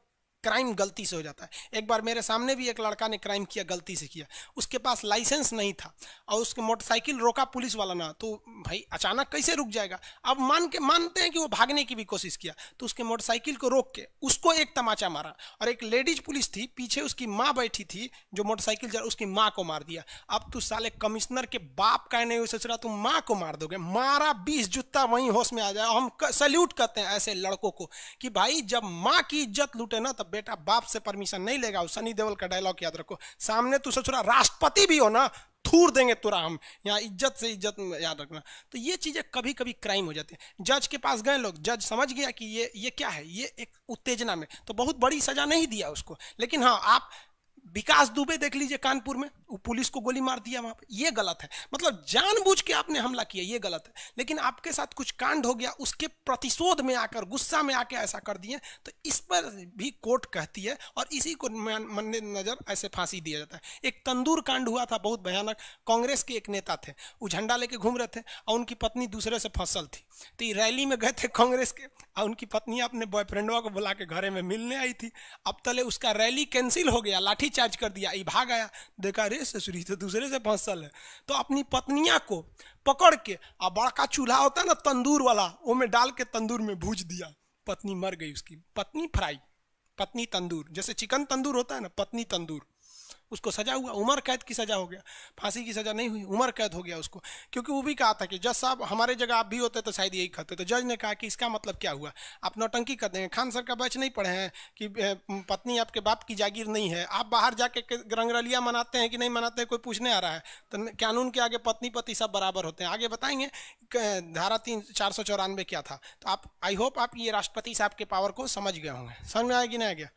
क्राइम गलती से हो जाता है। एक बार मेरे सामने भी एक लड़का ने क्राइम किया, गलती से किया, उसके पास लाइसेंस नहीं था और उसके मोटरसाइकिल रोका पुलिस वाला ना, तो भाई अचानक कैसे रुक जाएगा। अब मानते हैं कि वो भागने की भी कोशिश किया, तो उसके मोटरसाइकिल को रोक के उसको एक तमाचा मारा और एक लेडीज पुलिस थी पीछे, उसकी माँ बैठी थी जो मोटरसाइकिल चला, उसकी माँ को मार दिया। अब तू साले कमिश्नर के बाप का नहीं सोच रहा, तुम माँ को मार दोगे। मारा 20 जूता वहीं होश में आ जाए। हम सैल्यूट करते हैं ऐसे लड़कों को कि भाई जब माँ की इज्जत लूटे ना तब बेटा बाप से परमिशन नहीं लेगा। सनी देओल का डायलॉग याद रखो, सामने तू ससुरा राष्ट्रपति भी हो ना थूर देंगे तुरा हम, यहाँ इज्जत से इज्जत याद रखना। तो ये चीजें कभी कभी क्राइम हो जाती है। जज के पास गए लोग, जज समझ गया कि ये क्या है, ये एक उत्तेजना में, तो बहुत बड़ी सजा नहीं दिया उसको। लेकिन हाँ, आप विकास दुबे देख लीजिए कानपुर में, वो पुलिस को गोली मार दिया वहां पे, ये गलत है। मतलब जानबूझ के आपने हमला किया, ये गलत है। लेकिन आपके साथ कुछ कांड हो गया, उसके प्रतिशोध में आकर, गुस्सा में आके ऐसा कर दिए, तो इस पर भी कोर्ट कहती है और इसी को मद्देनजर ऐसे फांसी दिया जाता है। एक तंदूर कांड हुआ था बहुत भयानक। कांग्रेस के एक नेता थे, वो झंडा लेके घूम रहे थे और उनकी पत्नी दूसरे से फसल थी। तो ये रैली में गए थे कांग्रेस के और उनकी पत्नी अपने बॉयफ्रेंडवा को बुला के घरे में मिलने आई थी। अब तले उसका रैली कैंसिल हो गया, लाठी चार्ज कर दिया, ये भाग आया, देखा रे ससुरी तो दूसरे से फसल है। तो अपनी पत्निया को पकड़ के और बड़का चूल्हा होता है ना तंदूर वाला, वो में डाल के तंदूर में भूज दिया। पत्नी मर गई उसकी। पत्नी फ्राई, पत्नी तंदूर, जैसे चिकन तंदूर होता है ना, पत्नी तंदूर। उसको सजा हुआ, उम्र कैद की सजा हो गया, फांसी की सजा नहीं हुई, उम्र कैद हो गया उसको। क्योंकि वो भी कहा था कि जज साहब हमारे जगह आप भी होते तो शायद यही खाते। तो जज ने कहा कि इसका मतलब क्या हुआ, आप नौटंकी कर देंगे। खान सर का बैच नहीं पढ़े हैं कि पत्नी आपके बाप की जागीर नहीं है, आप बाहर जाके रंगरलिया मनाते हैं कि नहीं मनाते हैं, कोई पूछने आ रहा है। तो कानून के आगे पत्नी पति सब बराबर होते हैं। आगे बताएंगे धारा 494 क्या था। तो आप, आई होप आप ये राष्ट्रपति साहब के पावर को समझ गए होंगे। समझ में आएगी नहीं आ गया?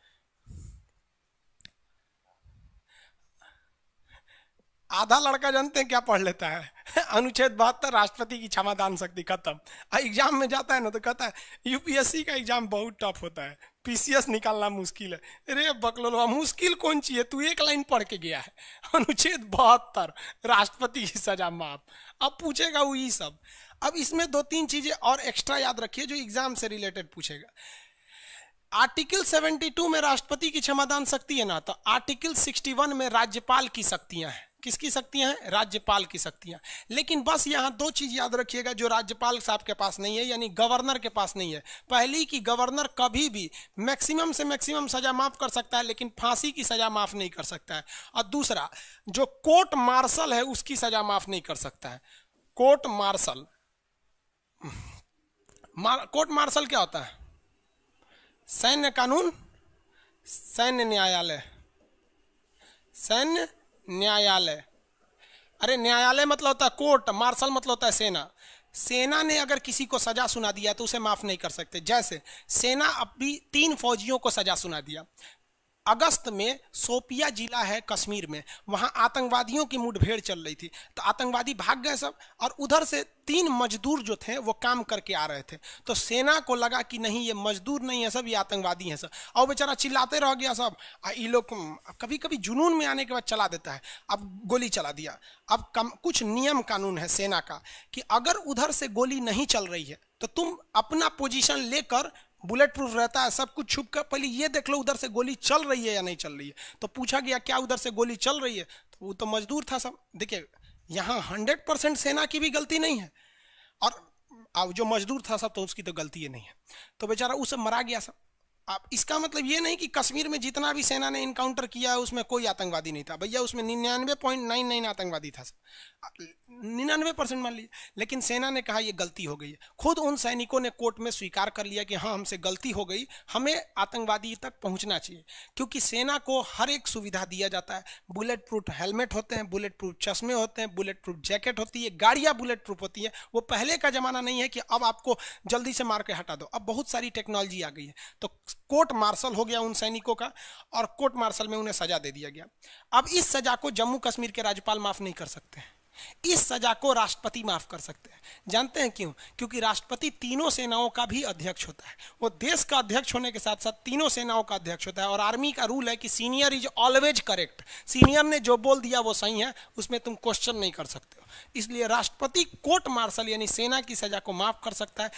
आधा लड़का जानते हैं क्या पढ़ लेता है अनुच्छेद 72 राष्ट्रपति की क्षमादान शक्ति, खत्म। एग्जाम में जाता है ना तो कहता है यूपीएससी का एग्जाम बहुत टफ होता है, पीसीएस निकालना मुश्किल है। अरे बकलोलवा, मुश्किल कौन चीज है, तू एक लाइन पढ़ के गया है। अनुच्छेद 72 राष्ट्रपति की सजा माफ। अब पूछेगा वो ये सब। अब इसमें 2-3 चीजें और एक्स्ट्रा याद रखिए जो एग्जाम से रिलेटेड पूछेगा। आर्टिकल 72 में राष्ट्रपति की क्षमादान शक्ति है ना, तो आर्टिकल 61 में राज्यपाल की शक्तियां हैं। किसकी शक्तियां हैं? राज्यपाल की शक्तियां। लेकिन बस यहां 2 चीज याद रखिएगा जो राज्यपाल साहब के पास नहीं है, यानी गवर्नर के पास नहीं है। पहली कि गवर्नर कभी भी मैक्सिमम से मैक्सिमम सजा माफ कर सकता है, लेकिन फांसी की सजा माफ नहीं कर सकता है। और दूसरा, जो कोर्ट मार्शल है उसकी सजा माफ नहीं कर सकता है। कोर्ट मार्शल, कोर्ट मार्शल क्या होता है? सैन्य कानून, सैन्य न्यायालय, सैन्य न्यायालय। अरे न्यायालय मतलब होता है कोर्ट, मार्शल मतलब होता है सेना। सेना ने अगर किसी को सजा सुना दिया तो उसे माफ नहीं कर सकते। जैसे सेना अभी 3 फौजियों को सजा सुना दिया। अगस्त में सोपिया जिला है कश्मीर में, वहां आतंकवादियों की मुठभेड़ चल रही थी, तो आतंकवादी भाग गए सब, और उधर से 3 मजदूर जो थे वो काम करके आ रहे थे। तो सेना को लगा कि नहीं ये मजदूर नहीं है सब, ये आतंकवादी हैं सब, और बेचारा चिल्लाते रह गया सब। ये लोग कभी कभी जुनून में आने के बाद चला देता है। अब गोली चला दिया। अब कुछ नियम कानून है सेना का कि अगर उधर से गोली नहीं चल रही है तो तुम अपना पोजीशन लेकर बुलेट प्रूफ रहता है, सब कुछ छुप कर पहले ये देख लो उधर से गोली चल रही है या नहीं चल रही है। तो पूछा गया क्या उधर से गोली चल रही है, तो वो तो मजदूर था सब। देखिए यहाँ 100% सेना की भी गलती नहीं है, और अब जो मजदूर था सब तो उसकी तो गलती ही नहीं है, तो बेचारा उस मरा गया सब। अब इसका मतलब ये नहीं कि कश्मीर में जितना भी सेना ने इनकाउंटर किया है उसमें कोई आतंकवादी नहीं था, भैया उसमें 99.99 आतंकवादी था, 99% मान लीजिए। लेकिन सेना ने कहा ये गलती हो गई है, खुद उन सैनिकों ने कोर्ट में स्वीकार कर लिया कि हाँ हमसे गलती हो गई, हमें आतंकवादी तक पहुंचना चाहिए, क्योंकि सेना को हर एक सुविधा दिया जाता है। बुलेट प्रूफ हेलमेट होते हैं, बुलेट प्रूफ चश्मे होते हैं, बुलेट प्रूफ जैकेट होती है, गाड़ियाँ बुलेट प्रूफ होती है। वो पहले का जमाना नहीं है कि अब आपको जल्दी से मार के हटा दो, अब बहुत सारी टेक्नोलॉजी आ गई है। तो कोर्ट मार्शल हो गया उन सैनिकों का, और कोर्ट मार्शल में उन्हें सजा दे दिया गया। अब इस सजा को जम्मू कश्मीर के राज्यपाल माफ नहीं कर सकते हैं, इस सजा को राष्ट्रपति माफ कर सकते हैं। जानते हैं क्यों? क्योंकि राष्ट्रपति तीनों सेनाओं का भी अध्यक्ष होता है, वो देश का अध्यक्ष होने के साथ साथ तीनों सेनाओं का अध्यक्ष होता है। और आर्मी का रूल है कि senior is always correct, senior ने जो बोल दिया वो सही है, उसमें तुम क्वेश्चन नहीं कर सकते हो। इसलिए राष्ट्रपति कोर्ट मार्शल यानी सेना की सजा को माफ कर सकता है।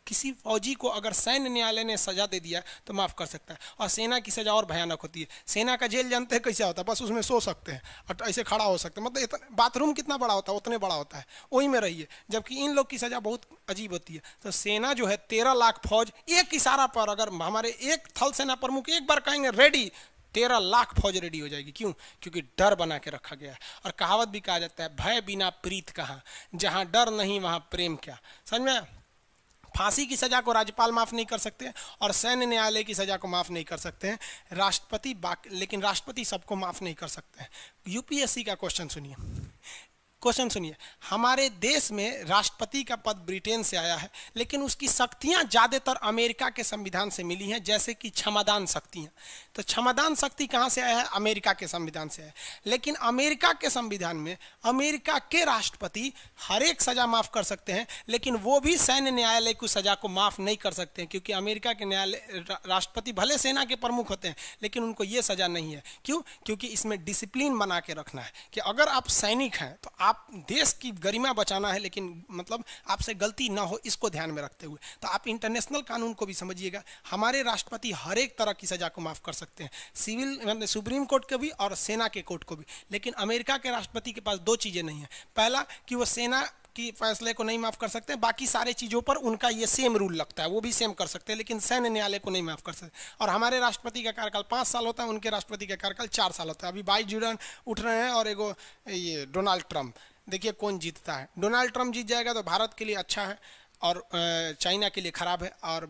किसी फौजी को अगर सैन्य न्यायालय ने सजा दे दिया तो माफ कर सकता है। और सेना की सजा और भयानक होती है। सेना का जेल जानते हैं कैसा होता है? बस उसमें सो सकते हैं और ऐसे खड़ा हो सकते हैं, मतलब इतना बाथरूम कितना बड़ा होता है उतने बड़ा होता है, वही में रहिए। जबकि इन लोग की सजा बहुत अजीब होती है। तो सेना जो है 13 लाख फौज, एक इशारा पर अगर हमारे एक थल सेना प्रमुख एक बार कहेंगे रेडी, 13 लाख फौज रेडी हो जाएगी। क्यों? क्योंकि डर बना के रखा गया है। और कहावत भी कहा जाता है भय बिना प्रीत कहाँ, जहाँ डर नहीं वहाँ प्रेम क्या। समझ में? फांसी की सजा को राज्यपाल माफ नहीं कर सकते और सैन्य न्यायालय की सजा को माफ नहीं कर सकते हैं राष्ट्रपति, लेकिन राष्ट्रपति सबको माफ नहीं कर सकते हैं। यूपीएससी का क्वेश्चन सुनिए, क्वेश्चन सुनिए। हमारे देश में राष्ट्रपति का पद ब्रिटेन से आया है, लेकिन उसकी शक्तियां ज्यादातर अमेरिका के संविधान से मिली हैं, जैसे कि क्षमादान शक्तियां। तो क्षमादान शक्ति कहां से आया है? अमेरिका के संविधान से है। लेकिन अमेरिका के संविधान में अमेरिका के राष्ट्रपति हर एक सजा माफ कर सकते हैं, लेकिन वो भी सैन्य न्यायालय की सजा को माफ नहीं कर सकते हैं, क्योंकि अमेरिका के न्यायालय राष्ट्रपति भले सेना के प्रमुख होते हैं, लेकिन उनको ये सजा नहीं है। क्यों? क्योंकि इसमें डिसिप्लिन बना के रखना है कि अगर आप सैनिक हैं तो आप देश की गरिमा बचाना है, लेकिन मतलब आपसे गलती ना हो, इसको ध्यान में रखते हुए। तो आप इंटरनेशनल कानून को भी समझिएगा। हमारे राष्ट्रपति हर एक तरह की सजा को माफ कर सकते हैं, सिविल मतलब सुप्रीम कोर्ट को भी और सेना के कोर्ट को भी। लेकिन अमेरिका के राष्ट्रपति के पास दो चीजें नहीं है। पहला कि वो सेना की फैसले को नहीं माफ कर सकते, बाकी सारे चीज़ों पर उनका ये सेम रूल लगता है, वो भी सेम कर सकते हैं, लेकिन सैन्य न्यायालय को नहीं माफ कर सकते। और हमारे राष्ट्रपति का कार्यकाल 5 साल होता है, उनके राष्ट्रपति का कार्यकाल 4 साल होता है। अभी 22 जुड़न उठ रहे हैं और एगो ये डोनाल्ड ट्रंप, देखिए कौन जीतता है। डोनाल्ड ट्रंप जीत जाएगा तो भारत के लिए अच्छा है और चाइना के लिए खराब है, और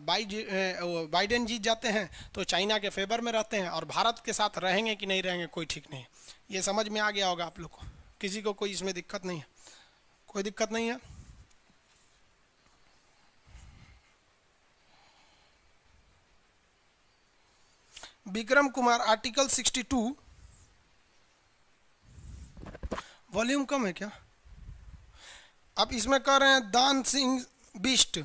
बाइडेन जीत जाते हैं तो चाइना के फेवर में रहते हैं और भारत के साथ रहेंगे कि नहीं रहेंगे कोई ठीक नहीं। ये समझ में आ गया होगा आप लोग को, किसी को कोई इसमें दिक्कत नहीं है? कोई दिक्कत नहीं है? विक्रम कुमार आर्टिकल 62 वॉल्यूम कम है क्या? अब इसमें कह रहे हैं दान सिंह बिष्ट,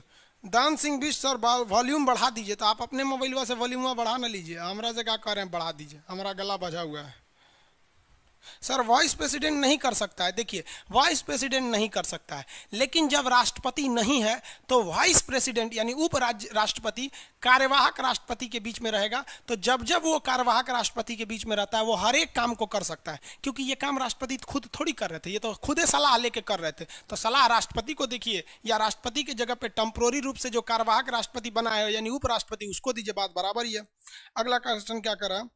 दान सिंह बिष्ट सर वॉल्यूम बढ़ा दीजिए। तो आप अपने मोबाइल से वॉल्यूम बढ़ा ना लीजिए, हमरा से क्या कह रहे हैं बढ़ा दीजिए, हमारा गला बजा हुआ है। सर वाइस प्रेसिडेंट नहीं कर सकता है। देखिए वाइस प्रेसिडेंट नहीं कर सकता है, लेकिन जब राष्ट्रपति नहीं है तो वाइस प्रेसिडेंट यानी उप राष्ट्रपति कार्यवाहक राष्ट्रपति के बीच में रहेगा। तो जब जब वो कार्यवाहक राष्ट्रपति के बीच में रहता है वो हर एक काम को कर सकता है, क्योंकि ये काम राष्ट्रपति खुद थोड़ी कर रहे थे, ये तो खुद सलाह लेके कर रहे थे। तो सलाह राष्ट्रपति को देखिए, या राष्ट्रपति की जगह पे टेम्पोररी रूप से जो कार्यवाहक राष्ट्रपति बना है यानी उप राष्ट्रपति, उसको दीजिए, बात बराबर ही है। अगला क्वेश्चन क्या करा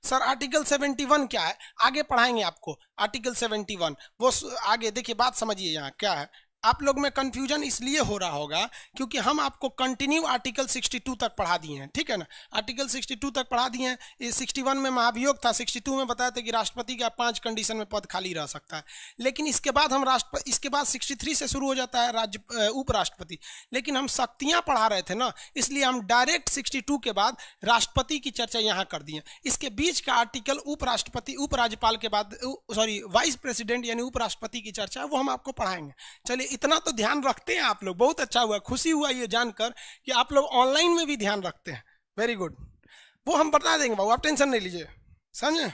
सर? आर्टिकल 71 क्या है? आगे पढ़ाएंगे आपको आर्टिकल 71। वो आगे देखिए, बात समझिए यहाँ क्या है। आप लोग में कंफ्यूजन इसलिए हो रहा होगा क्योंकि हम आपको कंटिन्यू आर्टिकल 62 तक पढ़ा दिए हैं, ठीक है ना? आर्टिकल 62 तक पढ़ा दिए हैं। ये 61 में महाभियोग था, 62 में बताया था कि राष्ट्रपति का 5 कंडीशन में पद खाली रह सकता है। लेकिन इसके बाद हम इसके बाद 63 से शुरू हो जाता है उपराष्ट्रपति। लेकिन हम शक्तियां पढ़ा रहे थे ना, इसलिए हम डायरेक्ट 62 के बाद राष्ट्रपति की चर्चा यहाँ कर दिए। इसके बीच का आर्टिकल उपराष्ट्रपति उपराज्यपाल के बाद वाइस प्रेसिडेंट यानी उपराष्ट्रपति की चर्चा है, वो हम आपको पढ़ाएंगे। चलिए इतना तो ध्यान रखते हैं आप लोग, बहुत अच्छा हुआ, खुशी हुआ ये जानकर कि आप लोग ऑनलाइन में भी ध्यान रखते हैं। वेरी गुड, वो हम बता देंगे बाबू, आप टेंशन नहीं लीजिए, समझे?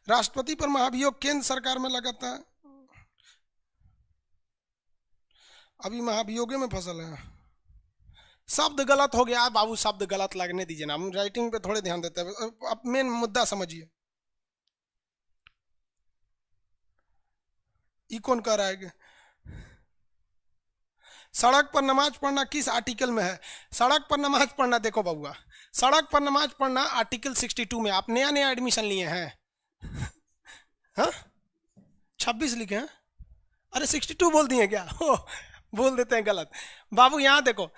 राष्ट्रपति पर महाभियोग केंद्र सरकार में लगाता है। अभी महाभियोगे में फसल है। शब्द गलत हो गया बाबू, शब्द गलत लगने दीजिए ना, हम राइटिंग पे थोड़े ध्यान देते हैं। अब मेन मुद्दा समझिए। ये कौन कह रहा है कि सड़क पर नमाज पढ़ना किस आर्टिकल में है? सड़क पर नमाज पढ़ना, देखो बबुआ, सड़क पर नमाज पढ़ना आर्टिकल 62 में। आप नया नया एडमिशन लिए हैं? हाँ 26 लिखे हैं? अरे 62 बोल दिए क्या? बोल देते हैं गलत बाबू। यहाँ देखो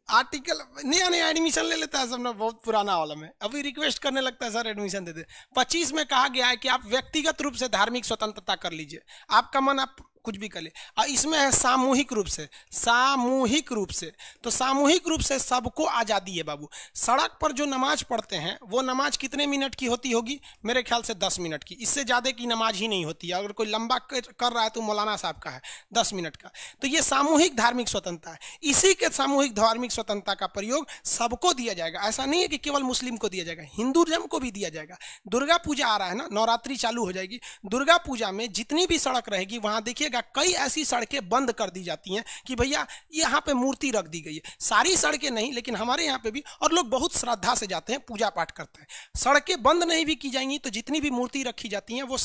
आर्टिकल, नया नया एडमिशन ले लेता है सब ना, बहुत पुराना वाला में अभी रिक्वेस्ट करने लगता है सर एडमिशन दे दे। 25 में कहा गया है कि आप व्यक्तिगत रूप से धार्मिक स्वतंत्रता कर लीजिए, आपका मन आप कुछ भी कर ले। और इसमें है सामूहिक रूप से, सामूहिक रूप से, तो सामूहिक रूप से सबको आज़ादी है बाबू। सड़क पर जो नमाज पढ़ते हैं वो नमाज कितने मिनट की होती होगी? मेरे ख्याल से 10 मिनट की, इससे ज़्यादा की नमाज ही नहीं होती है। अगर कोई लंबा कर रहा है तो मौलाना साहब का है 10 मिनट का। तो ये सामूहिक धार्मिक स्वतंत्रता है। इसी के सामूहिक धार्मिक स्वतंत्रता का प्रयोग सबको दिया जाएगा। ऐसा नहीं है कि केवल मुस्लिम को दिया जाएगा, हिंदुज़म को भी दिया जाएगा। दुर्गा पूजा आ रहा है ना, नवरात्रि चालू हो जाएगी, दुर्गा पूजा में जितनी भी सड़क रहेगी वहां देखिए कई ऐसी सड़कें बंद कर दी जाती हैं कि भैया यहाँ पे मूर्ति रख दी गई है। सारी सड़कें नहीं, लेकिन हमारे यहाँ पे भी, और लोग बहुत श्रद्धा से जाते हैं, पूजा पाठ करते हैं। सड़कें बंद नहीं भी की जाएंगी तो जितनी भी मूर्ति रखी जाती हैं वो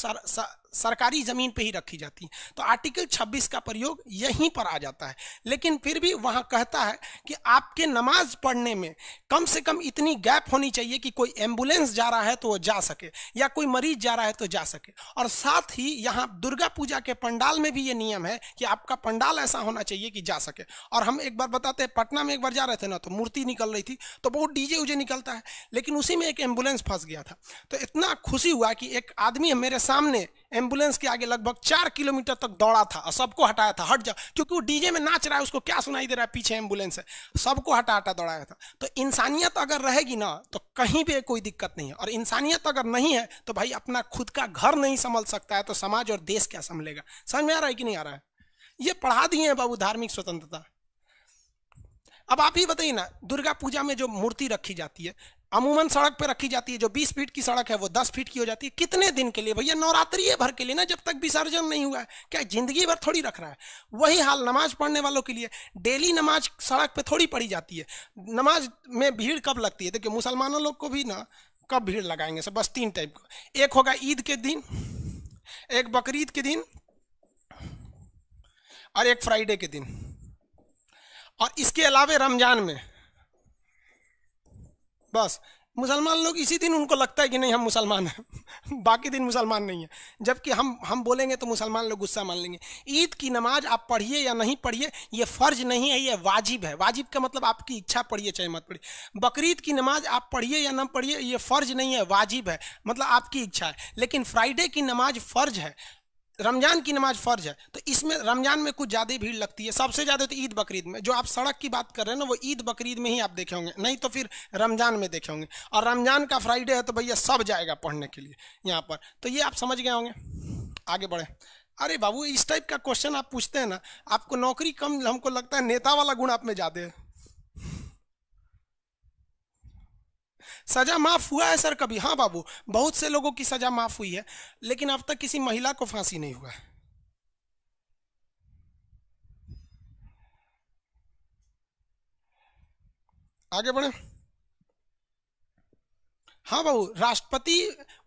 सरकारी जमीन पे ही रखी जाती है। तो आर्टिकल 26 का प्रयोग यहीं पर आ जाता है। लेकिन फिर भी वहां कहता है कि आपके नमाज पढ़ने में कम से कम इतनी गैप होनी चाहिए कि कोई एम्बुलेंस जा रहा है तो वो जा सके, या कोई मरीज जा रहा है तो जा सके। और साथ ही यहाँ दुर्गा पूजा के पंडाल में भी ये नियम है कि आपका पंडाल ऐसा होना चाहिए कि जा सके। और हम एक बार बताते हैं, पटना में एक बार जा रहे थे ना, तो मूर्ति निकल रही थी, तो बहुत डीजे उजे निकलता है, लेकिन उसी में एक एम्बुलेंस फंस गया था। तो इतना खुशी हुआ कि एक आदमी मेरे सामने एम्बुलेंस के आगे लगभग 4 किलोमीटर तक दौड़ा था और सबको हटाया था, हट जा, क्योंकि वो डीजे में नाच रहा है, उसको क्या सुनाई दे रहा है, पीछे एम्बुलेंस है, सबको हटा हटा दौड़ाया था। तो इंसानियत अगर रहेगी ना तो कहीं भी कोई दिक्कत नहीं है, और इंसानियत अगर नहीं है तो भाई अपना खुद का घर नहीं संभल सकता है तो समाज और देश क्या संभलेगा? समझ में आ रहा है कि नहीं आ रहा है? ये पढ़ा दिए हैं बाबू धार्मिक स्वतंत्रता। अब आप ही बताइए ना, दुर्गा पूजा में जो मूर्ति रखी जाती है अमूमन सड़क पे रखी जाती है, जो 20 फीट की सड़क है वो 10 फीट की हो जाती है। कितने दिन के लिए भैया? नवरात्रि भर के लिए ना, जब तक विसर्जन नहीं हुआ है। क्या जिंदगी भर थोड़ी रख रहा है? वही हाल नमाज पढ़ने वालों के लिए, डेली नमाज सड़क पे थोड़ी पढ़ी जाती है। नमाज में भीड़ कब लगती है? देखिए मुसलमानों लोग को भी ना कब भीड़ लगाएंगे सब, बस 3 टाइप का। एक होगा ईद के दिन, एक बकरीद के दिन, और एक फ्राइडे के दिन, और इसके अलावे रमजान में। बस मुसलमान लोग इसी दिन उनको लगता है कि नहीं हम मुसलमान हैं बाकी दिन मुसलमान नहीं है, जबकि हम बोलेंगे तो मुसलमान लोग गुस्सा मान लेंगे। ईद की नमाज आप पढ़िए या नहीं पढ़िए, ये फर्ज नहीं है, ये वाजिब है। वाजिब का मतलब आपकी इच्छा, पढ़िए चाहे मत पढ़िए। बकरीद की नमाज आप पढ़िए या ना पढ़िए, ये फर्ज नहीं है, वाजिब है, मतलब आपकी इच्छा है। लेकिन फ्राइडे की नमाज फर्ज है, रमजान की नमाज फर्ज है। तो इसमें रमजान में कुछ ज़्यादा भीड़ लगती है, सबसे ज़्यादा तो ईद बकरीद में। जो आप सड़क की बात कर रहे हैं ना, वो ईद बकरीद में ही आप देखे होंगे, नहीं तो फिर रमजान में देखे होंगे। और रमजान का फ्राइडे है तो भैया सब जाएगा पढ़ने के लिए यहाँ पर। तो ये आप समझ गए होंगे। आगे बढ़े। अरे बाबू इस टाइप का क्वेश्चन आप पूछते हैं ना, आपको नौकरी कम, हमको लगता है नेता वाला गुण आप में ज़्यादा है। सजा माफ हुआ है सर कभी? हाँ बाबू, बहुत से लोगों की सजा माफ हुई है, लेकिन अब तक किसी महिला को फांसी नहीं हुआ है। आगे बढ़े। हाँ बाबू, राष्ट्रपति,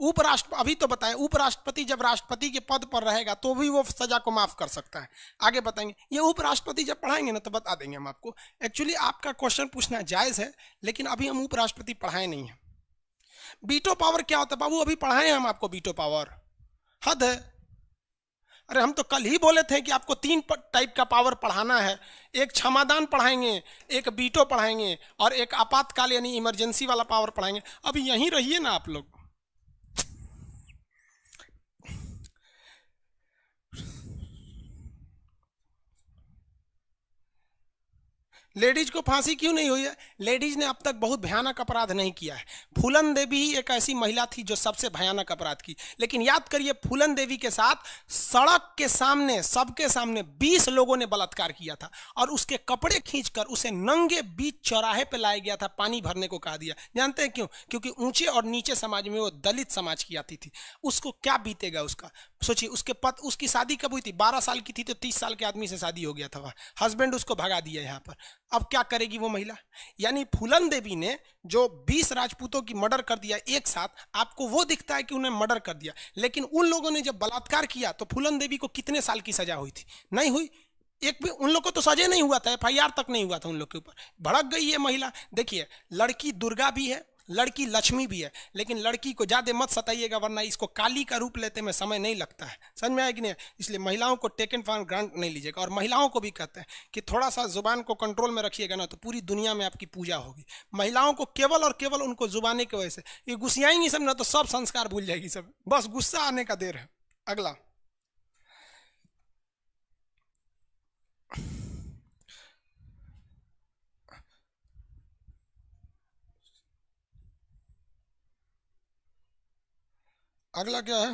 उपराष्ट्र, अभी तो बताएं, उपराष्ट्रपति जब राष्ट्रपति के पद पर रहेगा तो भी वो सजा को माफ कर सकता है। आगे बताएंगे, ये उपराष्ट्रपति जब पढ़ाएंगे ना तो बता देंगे हम आपको। एक्चुअली आपका क्वेश्चन पूछना जायज़ है, लेकिन अभी हम उपराष्ट्रपति पढ़ाए नहीं हैं। बीटो पावर क्या होता है बाबू? अभी पढ़ाए हम आपको बीटो पावर। हद है। अरे हम तो कल ही बोले थे कि आपको 3 टाइप का पावर पढ़ाना है। एक क्षमादान पढ़ाएंगे, एक बीटो पढ़ाएंगे, और एक आपातकाल यानी इमरजेंसी वाला पावर पढ़ाएंगे। अभी यहीं रहिए ना आप लोग। लेडीज को फांसी क्यों नहीं हुई है? लेडीज ने अब तक बहुत भयानक अपराध नहीं किया है। फूलन देवी ही एक ऐसी महिला थी जो सबसे भयानक अपराध की। लेकिन याद करिए, फूलन देवी के साथ सड़क के सामने, सबके सामने 20 लोगों ने बलात्कार किया था, और उसके कपड़े खींचकर उसे नंगे बीच चौराहे पे लाया गया था, पानी भरने को कहा दिया। जानते हैं क्यों? क्योंकि ऊंचे और नीचे समाज में वो दलित समाज की आती थी। उसको क्या बीतेगा उसका? सोचिए उसकी शादी कब हुई थी, 12 साल की थी तो 30 साल के आदमी से शादी हो गया था, वह हस्बैंड उसको भगा दिया यहाँ पर। अब क्या करेगी वो महिला? यानी फूलन देवी ने जो 20 राजपूतों की मर्डर कर दिया एक साथ, आपको वो दिखता है कि उन्हें मर्डर कर दिया, लेकिन उन लोगों ने जब बलात्कार किया तो फूलन देवी को कितने साल की सजा हुई थी? नहीं हुई, एक भी उन लोग को तो सजा नहीं हुआ था, एफआईआर तक नहीं हुआ था उन लोग के ऊपर। भड़क गई ये महिला। देखिए, लड़की दुर्गा भी है, लड़की लक्ष्मी भी है, लेकिन लड़की को ज्यादा मत सताइएगा वरना इसको काली का रूप लेते में समय नहीं लगता है। समझ में आया कि नहीं? इसलिए महिलाओं को टेकन फॉर ग्रांट नहीं लीजिएगा। और महिलाओं को भी कहते हैं कि थोड़ा सा जुबान को कंट्रोल में रखिएगा ना, तो पूरी दुनिया में आपकी पूजा होगी। महिलाओं को केवल और केवल उनको जुबाने की वजह से ये गुस्सियाएंगी सब ना, तो सब संस्कार भूल जाएगी सब, बस गुस्सा आने का देर है। अगला, अगला क्या है?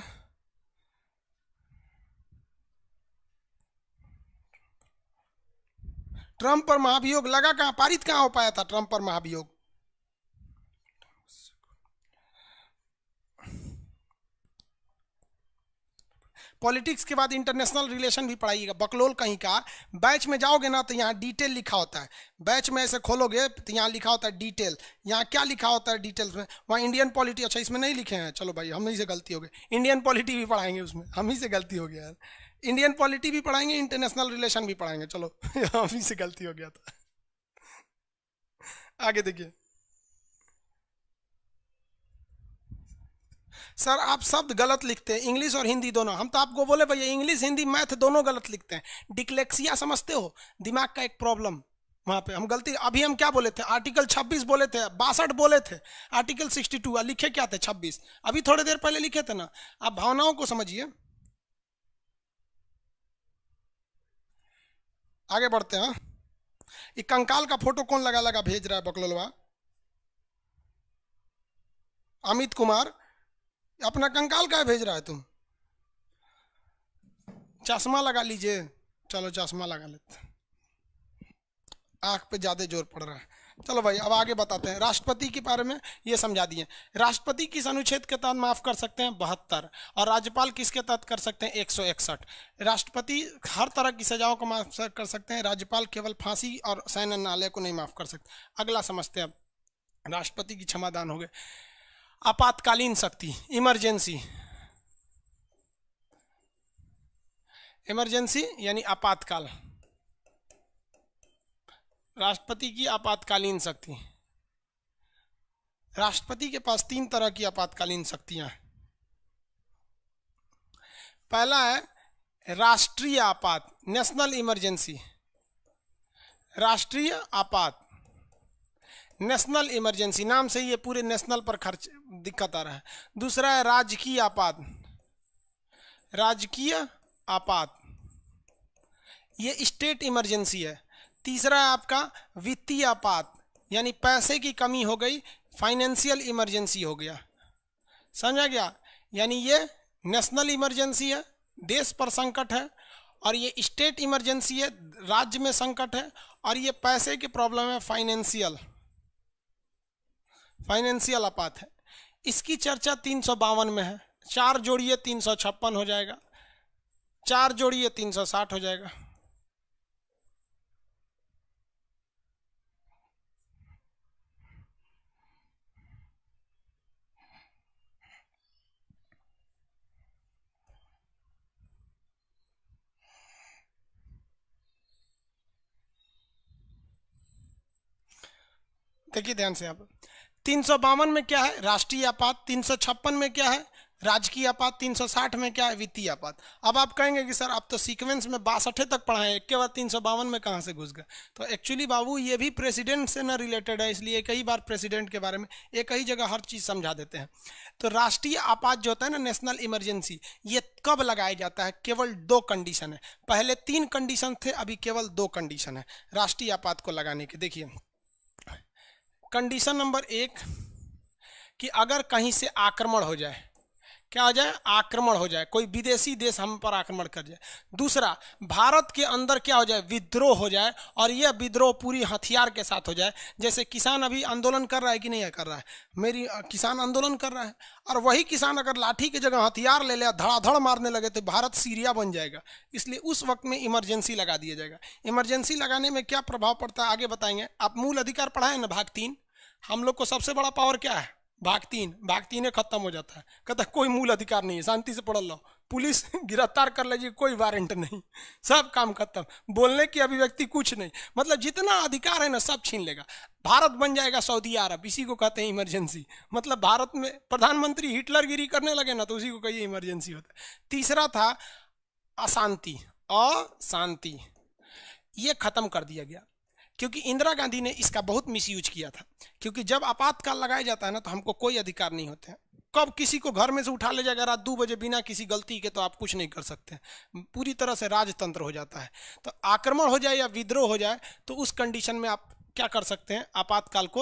ट्रंप पर महाभियोग लगा कहां, पारित कहां हो पाया था ट्रंप पर महाभियोग? पॉलिटिक्स के बाद इंटरनेशनल रिलेशन भी पढ़ाइएगा, बकलोल कहीं का। बैच में जाओगे ना तो यहाँ डिटेल लिखा होता है, बैच में ऐसे खोलोगे तो यहाँ लिखा होता है डिटेल। यहाँ क्या लिखा होता है डिटेल्स में? वहाँ इंडियन पॉलिटी, अच्छा इसमें नहीं लिखे हैं, चलो भाई हम ही से गलती हो गई। इंडियन पॉलिटी भी पढ़ाएंगे उसमें, हम ही से गलती हो गया यार। इंडियन पॉलिटी भी पढ़ाएंगे, इंटरनेशनल रिलेशन भी पढ़ाएंगे, चलो हम ही से गलती हो गया था। आगे देखिए, सर आप शब्द गलत लिखते हैं, इंग्लिश और हिंदी दोनों। हम तो आपको बोले भैया इंग्लिश हिंदी मैथ दोनों गलत लिखते हैं। डिक्लेक्सिया समझते हो, दिमाग का एक प्रॉब्लम, वहां पे हम गलती। अभी हम क्या बोले थे? आर्टिकल 26 बोले थे, 62 बोले थे, आर्टिकल 62 लिखे क्या थे? 26। अभी थोड़ी देर पहले लिखे थे ना। आप भावनाओं को समझिए। आगे बढ़ते हैं। ये कंकाल का फोटो कौन लगा लगा भेज रहा है बकलोलवा? अमित कुमार, अपना कंकाल का भेज रहा है तुम? चश्मा लगा लीजिए, चलो चश्मा लगा लेते, आंख पे ज्यादा जोर पड़ रहा है। चलो भाई अब आगे बताते हैं। राष्ट्रपति के बारे में ये समझा दिए। राष्ट्रपति किस अनुच्छेद के तहत माफ कर सकते हैं? 72। और राज्यपाल किसके तहत कर सकते हैं? 161। राष्ट्रपति हर तरह की सजाओं को माफ कर सकते हैं, राज्यपाल केवल फांसी और सैन्य न्यायालय को नहीं माफ कर सकते। अगला समझते हैं। अब राष्ट्रपति की क्षमादान हो गए। आपातकालीन शक्ति, इमरजेंसी, इमरजेंसी यानी आपातकाल, राष्ट्रपति की आपातकालीन शक्ति। राष्ट्रपति के पास 3 तरह की आपातकालीन शक्तियां हैं। पहला है राष्ट्रीय आपात, नेशनल इमरजेंसी, राष्ट्रीय आपात, नेशनल इमरजेंसी, नाम से ये पूरे नेशनल पर खर्च दिक्कत आ रहा है। दूसरा है राजकीय आपात, राजकीय आपात, ये स्टेट इमरजेंसी है। तीसरा है आपका वित्तीय आपात, यानी पैसे की कमी हो गई, फाइनेंशियल इमरजेंसी हो गया। समझा गया? यानी ये नेशनल इमरजेंसी है, देश पर संकट है, और ये स्टेट इमरजेंसी है, राज्य में संकट है, और ये पैसे की प्रॉब्लम है, फाइनेंशियल, फाइनेंशियल आपात है। इसकी चर्चा 352 में है। 4 जोड़िए 356 हो जाएगा, 4 जोड़िए 360 हो जाएगा। देखिए ध्यान से, आप 352 में क्या है? राष्ट्रीय आपात। 356 में क्या है? राजकीय आपात। 360 में क्या है? वित्तीय आपात। अब आप कहेंगे कि सर आप तो सीक्वेंस में 62 तक पढ़ाए, एक के बाद 352 में कहाँ से घुस गए? तो एक्चुअली बाबू ये भी प्रेसिडेंट से ना रिलेटेड है, इसलिए कई बार प्रेसिडेंट के बारे में एक ही जगह हर चीज़ समझा देते हैं। तो राष्ट्रीय आपात जो होता है ना, नेशनल इमरजेंसी, ये कब लगाया जाता है? केवल 2 कंडीशन है। पहले 3 कंडीशन थे, अभी केवल 2 कंडीशन है राष्ट्रीय आपात को लगाने के। देखिए, कंडीशन नंबर 1 कि अगर कहीं से आक्रमण हो जाए, क्या हो जाए, आक्रमण हो जाए, कोई विदेशी देश हम पर आक्रमण कर जाए। दूसरा, भारत के अंदर क्या हो जाए, विद्रोह हो जाए, और यह विद्रोह पूरी हथियार के साथ हो जाए। जैसे किसान अभी आंदोलन कर रहा है कि नहीं कर रहा है, किसान आंदोलन कर रहा है, और वही किसान अगर लाठी की जगह हथियार ले ले, धड़ाधड़ मारने लगे, तो भारत सीरिया बन जाएगा। इसलिए उस वक्त में इमरजेंसी लगा दिया जाएगा। इमरजेंसी लगाने में क्या प्रभाव पड़ता है आगे बताएंगे। आप मूल अधिकार पढ़ा है ना, भाग 3। हम लोग को सबसे बड़ा पावर क्या है, भाग 3। भाग 3 खत्म हो जाता है, कहता है कोई मूल अधिकार नहीं है, शांति से पढ़ लो, पुलिस गिरफ्तार कर लीजिए, कोई वारंट नहीं, सब काम खत्म, बोलने की अभिव्यक्ति कुछ नहीं, मतलब जितना अधिकार है ना सब छीन लेगा। भारत बन जाएगा सऊदी अरब, इसी को कहते हैं इमरजेंसी। मतलब भारत में प्रधानमंत्री हिटलरगिरी करने लगे ना, तो उसी को कहिए इमरजेंसी होता है। तीसरा था अशांति, अशांति, ये खत्म कर दिया गया, क्योंकि इंदिरा गांधी ने इसका बहुत मिसयूज किया था। क्योंकि जब आपातकाल लगाया जाता है ना, तो हमको कोई अधिकार नहीं होते हैं। कब किसी को घर में से उठा ले जाएगा रात 2 बजे बिना किसी गलती के, तो आप कुछ नहीं कर सकते, पूरी तरह से राजतंत्र हो जाता है। तो आक्रमण हो जाए या विद्रोह हो जाए, तो उस कंडीशन में आप क्या कर सकते हैं, आपातकाल को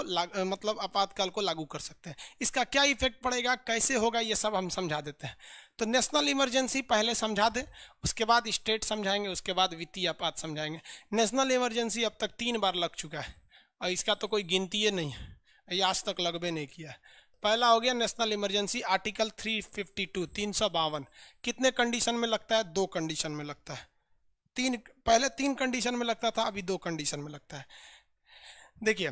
आपातकाल को लागू कर सकते हैं। इसका क्या इफेक्ट पड़ेगा, कैसे होगा, ये सब हम समझा देते हैं। तो नेशनल इमरजेंसी पहले समझा दें, उसके बाद स्टेट समझाएंगे, उसके बाद वित्तीय आपात समझाएंगे। नेशनल इमरजेंसी अब तक 3 बार लग चुका है, और इसका तो कोई गिनती नहीं है, ये आज तक लगभग नहीं किया है। पहला हो गया नेशनल इमरजेंसी, आर्टिकल 352, 352। कितने कंडीशन में लगता है, 2 कंडीशन में लगता है। पहले 3 कंडीशन में लगता था, अभी 2 कंडीशन में लगता है। देखिए,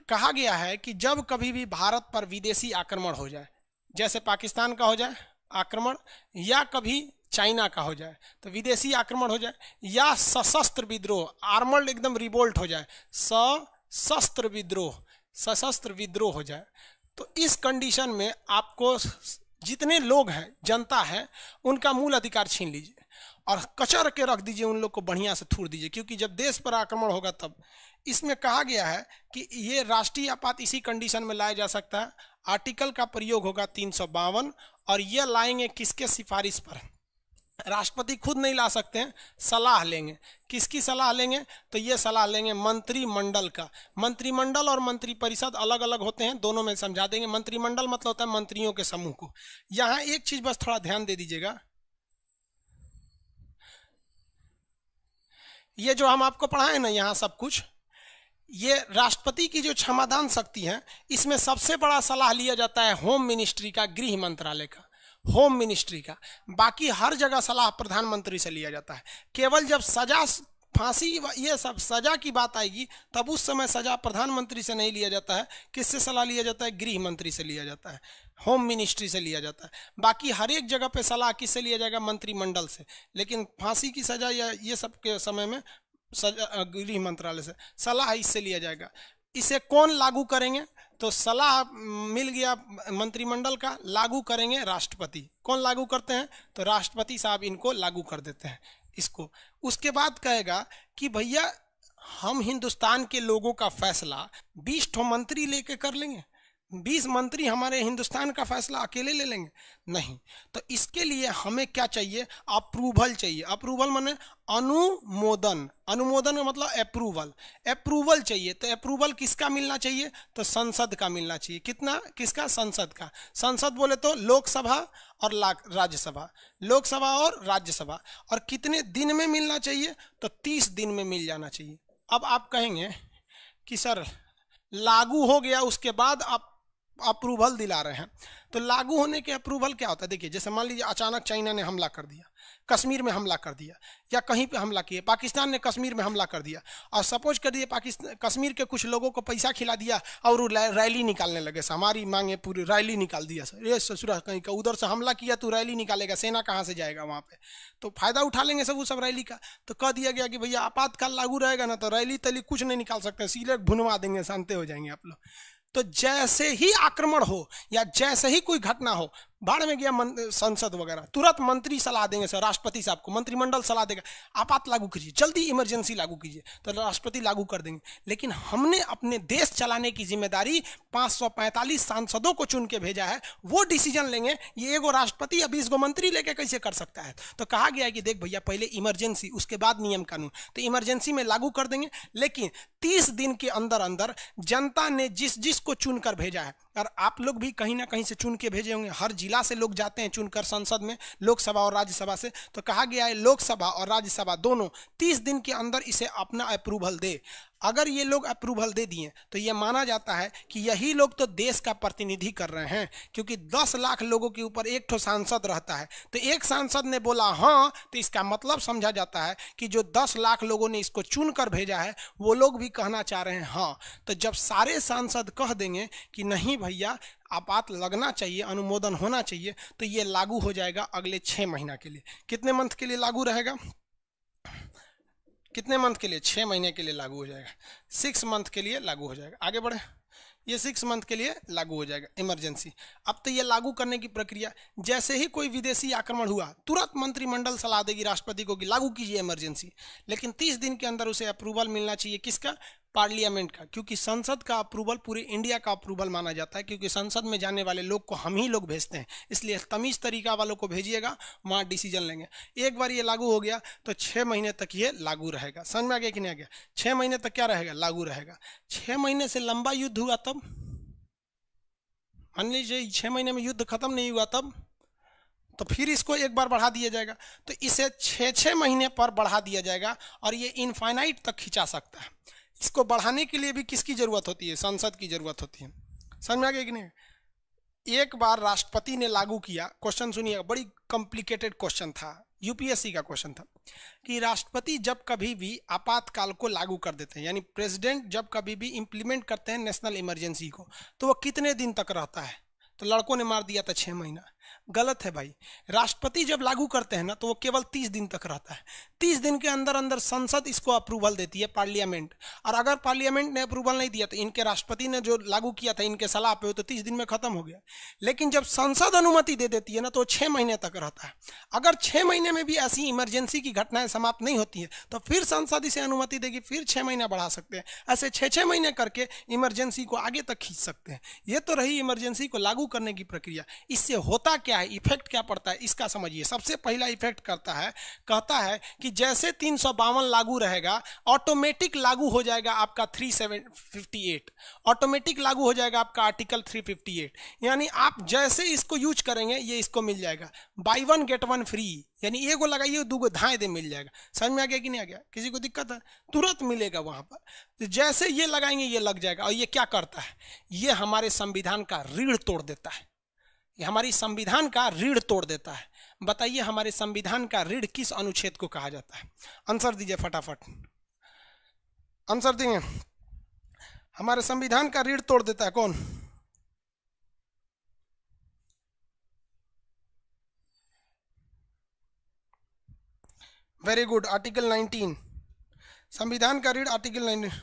कहा गया है कि जब कभी भी भारत पर विदेशी आक्रमण हो जाए, जैसे पाकिस्तान का हो जाए आक्रमण, या कभी चाइना का हो जाए, तो विदेशी आक्रमण हो जाए, या सशस्त्र विद्रोह, आर्मर्ड एकदम रिवोल्ट हो जाए, सशस्त्र विद्रोह हो जाए, तो इस कंडीशन में आपको जितने लोग हैं, जनता है, उनका मूल अधिकार छीन लीजिए और कचर के रख दीजिए, उन लोग को बढ़िया से थूर दीजिए। क्योंकि जब देश पर आक्रमण होगा तब इसमें कहा गया है कि ये राष्ट्रीय आपात इसी कंडीशन में लाया जा सकता है। आर्टिकल का प्रयोग होगा 352, और ये लाएंगे किसके सिफारिश पर, राष्ट्रपति खुद नहीं ला सकते हैं, सलाह लेंगे। किसकी सलाह लेंगे, तो ये सलाह लेंगे मंत्रिमंडल का। मंत्रिमंडल और मंत्रिपरिषद अलग अलग होते हैं, दोनों में समझा देंगे। मंत्रिमंडल मतलब होता है मंत्रियों के समूह को। यहाँ एक चीज बस थोड़ा ध्यान दे दीजिएगा, ये जो हम आपको पढ़ाए ना यहाँ सब कुछ, ये राष्ट्रपति की जो क्षमादान शक्ति है, इसमें सबसे बड़ा सलाह लिया जाता है होम मिनिस्ट्री का, गृह मंत्रालय का, होम मिनिस्ट्री का। बाकी हर जगह सलाह प्रधानमंत्री से लिया जाता है। केवल जब सजा, फांसी, ये सब सजा की बात आएगी, तब उस समय सजा प्रधानमंत्री से नहीं लिया जाता है। किससे सलाह लिया जाता है, गृह मंत्री से लिया जाता है, होम मिनिस्ट्री से लिया जाता है। बाकी हर एक जगह पे सलाह किससे लिया जाएगा, मंत्रिमंडल से। लेकिन फांसी की सजा या ये सब के समय में गृह मंत्रालय से सलाह इससे लिया जाएगा। इसे कौन लागू करेंगे, तो सलाह मिल गया मंत्रिमंडल का, लागू करेंगे राष्ट्रपति। कौन लागू करते हैं, तो राष्ट्रपति साहब इनको लागू कर देते हैं इसको। उसके बाद कहेगा कि भैया हम हिंदुस्तान के लोगों का फैसला 20 ठो मंत्री लेके कर लेंगे, 20 मंत्री हमारे हिंदुस्तान का फैसला अकेले ले लेंगे, नहीं। तो इसके लिए हमें क्या चाहिए, अप्रूवल चाहिए। अप्रूवल माने अनुमोदन, अनुमोदन का मतलब अप्रूवल, अप्रूवल चाहिए। तो अप्रूवल किसका मिलना चाहिए, तो संसद का मिलना चाहिए। कितना, किसका, संसद का। संसद बोले तो लोकसभा और राज्यसभा, लोकसभा और राज्यसभा। और कितने दिन में मिलना चाहिए, तो 30 दिन में मिल जाना चाहिए। अब आप कहेंगे कि सर लागू हो गया, उसके बाद आप अप्रूवल दिला रहे हैं, तो लागू होने के अप्रूवल क्या होता है। देखिए, जैसे मान लीजिए अचानक चाइना ने हमला कर दिया, कश्मीर में हमला कर दिया, या कहीं पे हमला किए, पाकिस्तान ने कश्मीर में हमला कर दिया, और सपोज कर दिए पाकिस्तान कश्मीर के कुछ लोगों को पैसा खिला दिया और वो रैली निकालने लगे, हमारी मांगे पूरी, रैली निकाल दिया। सर ये ससुरा कहीं का उधर से हमला किया, तो रैली निकालेगा, सेना कहाँ से जाएगा वहाँ पे, तो फायदा उठा लेंगे सब, वो सब रैली का। तो कह दिया गया कि भैया आपातकाल लागू रहेगा ना, तो रैली तैली कुछ नहीं निकाल सकते, सीधे भुनवा देंगे, शांति हो जाएंगे आप लोग। तो जैसे ही आक्रमण हो या जैसे ही कोई घटना हो, बाढ़ में गया संसद वगैरह, तुरंत मंत्री सलाह देंगे सर, राष्ट्रपति साहब को, मंत्रिमंडल सलाह देगा आपात लागू कीजिए, जल्दी इमरजेंसी लागू कीजिए, तो राष्ट्रपति लागू कर देंगे। लेकिन हमने अपने देश चलाने की जिम्मेदारी 545 सांसदों को चुन के भेजा है, वो डिसीजन लेंगे। ये एगो राष्ट्रपति या 20 गो मंत्री लेके कैसे कर सकता है। तो कहा गया है कि देख भैया, पहले इमरजेंसी, उसके बाद नियम कानून। तो इमरजेंसी में लागू कर देंगे, लेकिन 30 दिन के अंदर अंदर जनता ने जिस जिस को चुनकर भेजा है और आप लोग भी कहीं ना कहीं से चुन के भेजे होंगे, हर जिला से लोग जाते हैं चुनकर संसद में, लोकसभा और राज्यसभा से। तो कहा गया है लोकसभा और राज्यसभा दोनों 30 दिन के अंदर इसे अपना अप्रूवल दे। अगर ये लोग अप्रूवल दे दिए तो ये माना जाता है कि यही लोग तो देश का प्रतिनिधि कर रहे हैं, क्योंकि 10 लाख लोगों के ऊपर एक ठो सांसद रहता है। तो एक सांसद ने बोला हाँ, तो इसका मतलब समझा जाता है कि जो 10 लाख लोगों ने इसको चुन कर भेजा है वो लोग भी कहना चाह रहे हैं हाँ। तो जब सारे सांसद कह देंगे कि नहीं भैया आपात लगना चाहिए, अनुमोदन होना चाहिए, तो ये लागू हो जाएगा अगले 6 महीना के लिए। कितने मंथ के लिए लागू रहेगा? कितने मंथ के लिए? 6 महीने के लिए लागू हो जाएगा, 6 मंथ के लिए लागू हो जाएगा। आगे बढ़े, ये 6 मंथ के लिए लागू हो जाएगा इमरजेंसी। अब तो ये लागू करने की प्रक्रिया, जैसे ही कोई विदेशी आक्रमण हुआ तुरंत मंत्रिमंडल सलाह देगी राष्ट्रपति को कि लागू कीजिए इमरजेंसी, लेकिन 30 दिन के अंदर उसे अप्रूवल मिलना चाहिए। किसका? पार्लियामेंट का, क्योंकि संसद का अप्रूवल पूरे इंडिया का अप्रूवल माना जाता है, क्योंकि संसद में जाने वाले लोग को हम ही लोग भेजते हैं, इसलिए तमीज़ तरीका वालों को भेजिएगा, वहाँ डिसीजन लेंगे। एक बार ये लागू हो गया तो 6 महीने तक ये लागू रहेगा। समझ में आ गया कि नहीं आ गया? 6 महीने तक क्या रहेगा? लागू रहेगा। 6 महीने से लंबा युद्ध हुआ तब, मान लीजिए 6 महीने में युद्ध खत्म नहीं हुआ तब, तो फिर इसको एक बार बढ़ा दिया जाएगा, तो इसे 6-6 महीने पर बढ़ा दिया जाएगा और ये इनफाइनाइट तक खिंचा सकता है। इसको बढ़ाने के लिए भी किसकी जरूरत होती है? संसद की जरूरत होती है। समझ में आ गया कि नहीं? एक बार राष्ट्रपति ने लागू किया, क्वेश्चन सुनिएगा, बड़ी कॉम्प्लिकेटेड क्वेश्चन था, यूपीएससी का क्वेश्चन था, कि राष्ट्रपति जब कभी भी आपातकाल को लागू कर देते हैं, यानी प्रेसिडेंट जब कभी भी इंप्लीमेंट करते हैं नेशनल इमरजेंसी को, तो वो कितने दिन तक रहता है? तो लड़कों ने मार दिया था 6 महीना। गलत है भाई। राष्ट्रपति जब लागू करते हैं ना तो वो केवल 30 दिन तक रहता है। 30 दिन के अंदर अंदर संसद इसको अप्रूवल देती है, पार्लियामेंट, और अगर पार्लियामेंट ने अप्रूवल नहीं दिया तो इनके राष्ट्रपति ने जो लागू किया था इनके सलाह पे, तो 30 दिन में खत्म हो गया। लेकिन जब संसद अनुमति दे देती है ना तो 6 महीने तक रहता है। अगर 6 महीने में भी ऐसी इमरजेंसी की घटनाएं समाप्त नहीं होती है तो फिर संसद इसे अनुमति देगी, फिर 6 महीना बढ़ा सकते हैं। ऐसे 6-6 महीने करके इमरजेंसी को आगे तक खींच सकते हैं। ये तो रही इमरजेंसी को लागू करने की प्रक्रिया। इससे होता क्या है, इफेक्ट क्या पड़ता है, इसका समझिए। सबसे पहला इफेक्ट करता है, कहता है कि जैसे 352 लागू रहेगा, ऑटोमेटिक लागू हो जाएगा आपका 358, ऑटोमेटिक लागू हो जाएगा आपका आर्टिकल 358। यानी आप जैसे इसको यूज करेंगे ये इसको मिल जाएगा, बाई 1 गेट 1 फ्री, यानी एगो लगाइए 2 धाए दे मिल जाएगा। समझ में आ गया कि नहीं आ गया? किसी को दिक्कत है? तुरंत मिलेगा वहां पर। तो जैसे ये लगाएंगे ये लग जाएगा। और ये क्या करता है? ये हमारे संविधान का रीढ़ तोड़ देता है। ये हमारी संविधान का रीढ़ तोड़ देता है। बताइए हमारे संविधान का रीढ़ किस अनुच्छेद को कहा जाता है? आंसर दीजिए फटाफट, आंसर देंगे। हमारे संविधान का रीढ़ तोड़ देता है कौन? Very good, article 19। संविधान का रीढ़ आर्टिकल 19।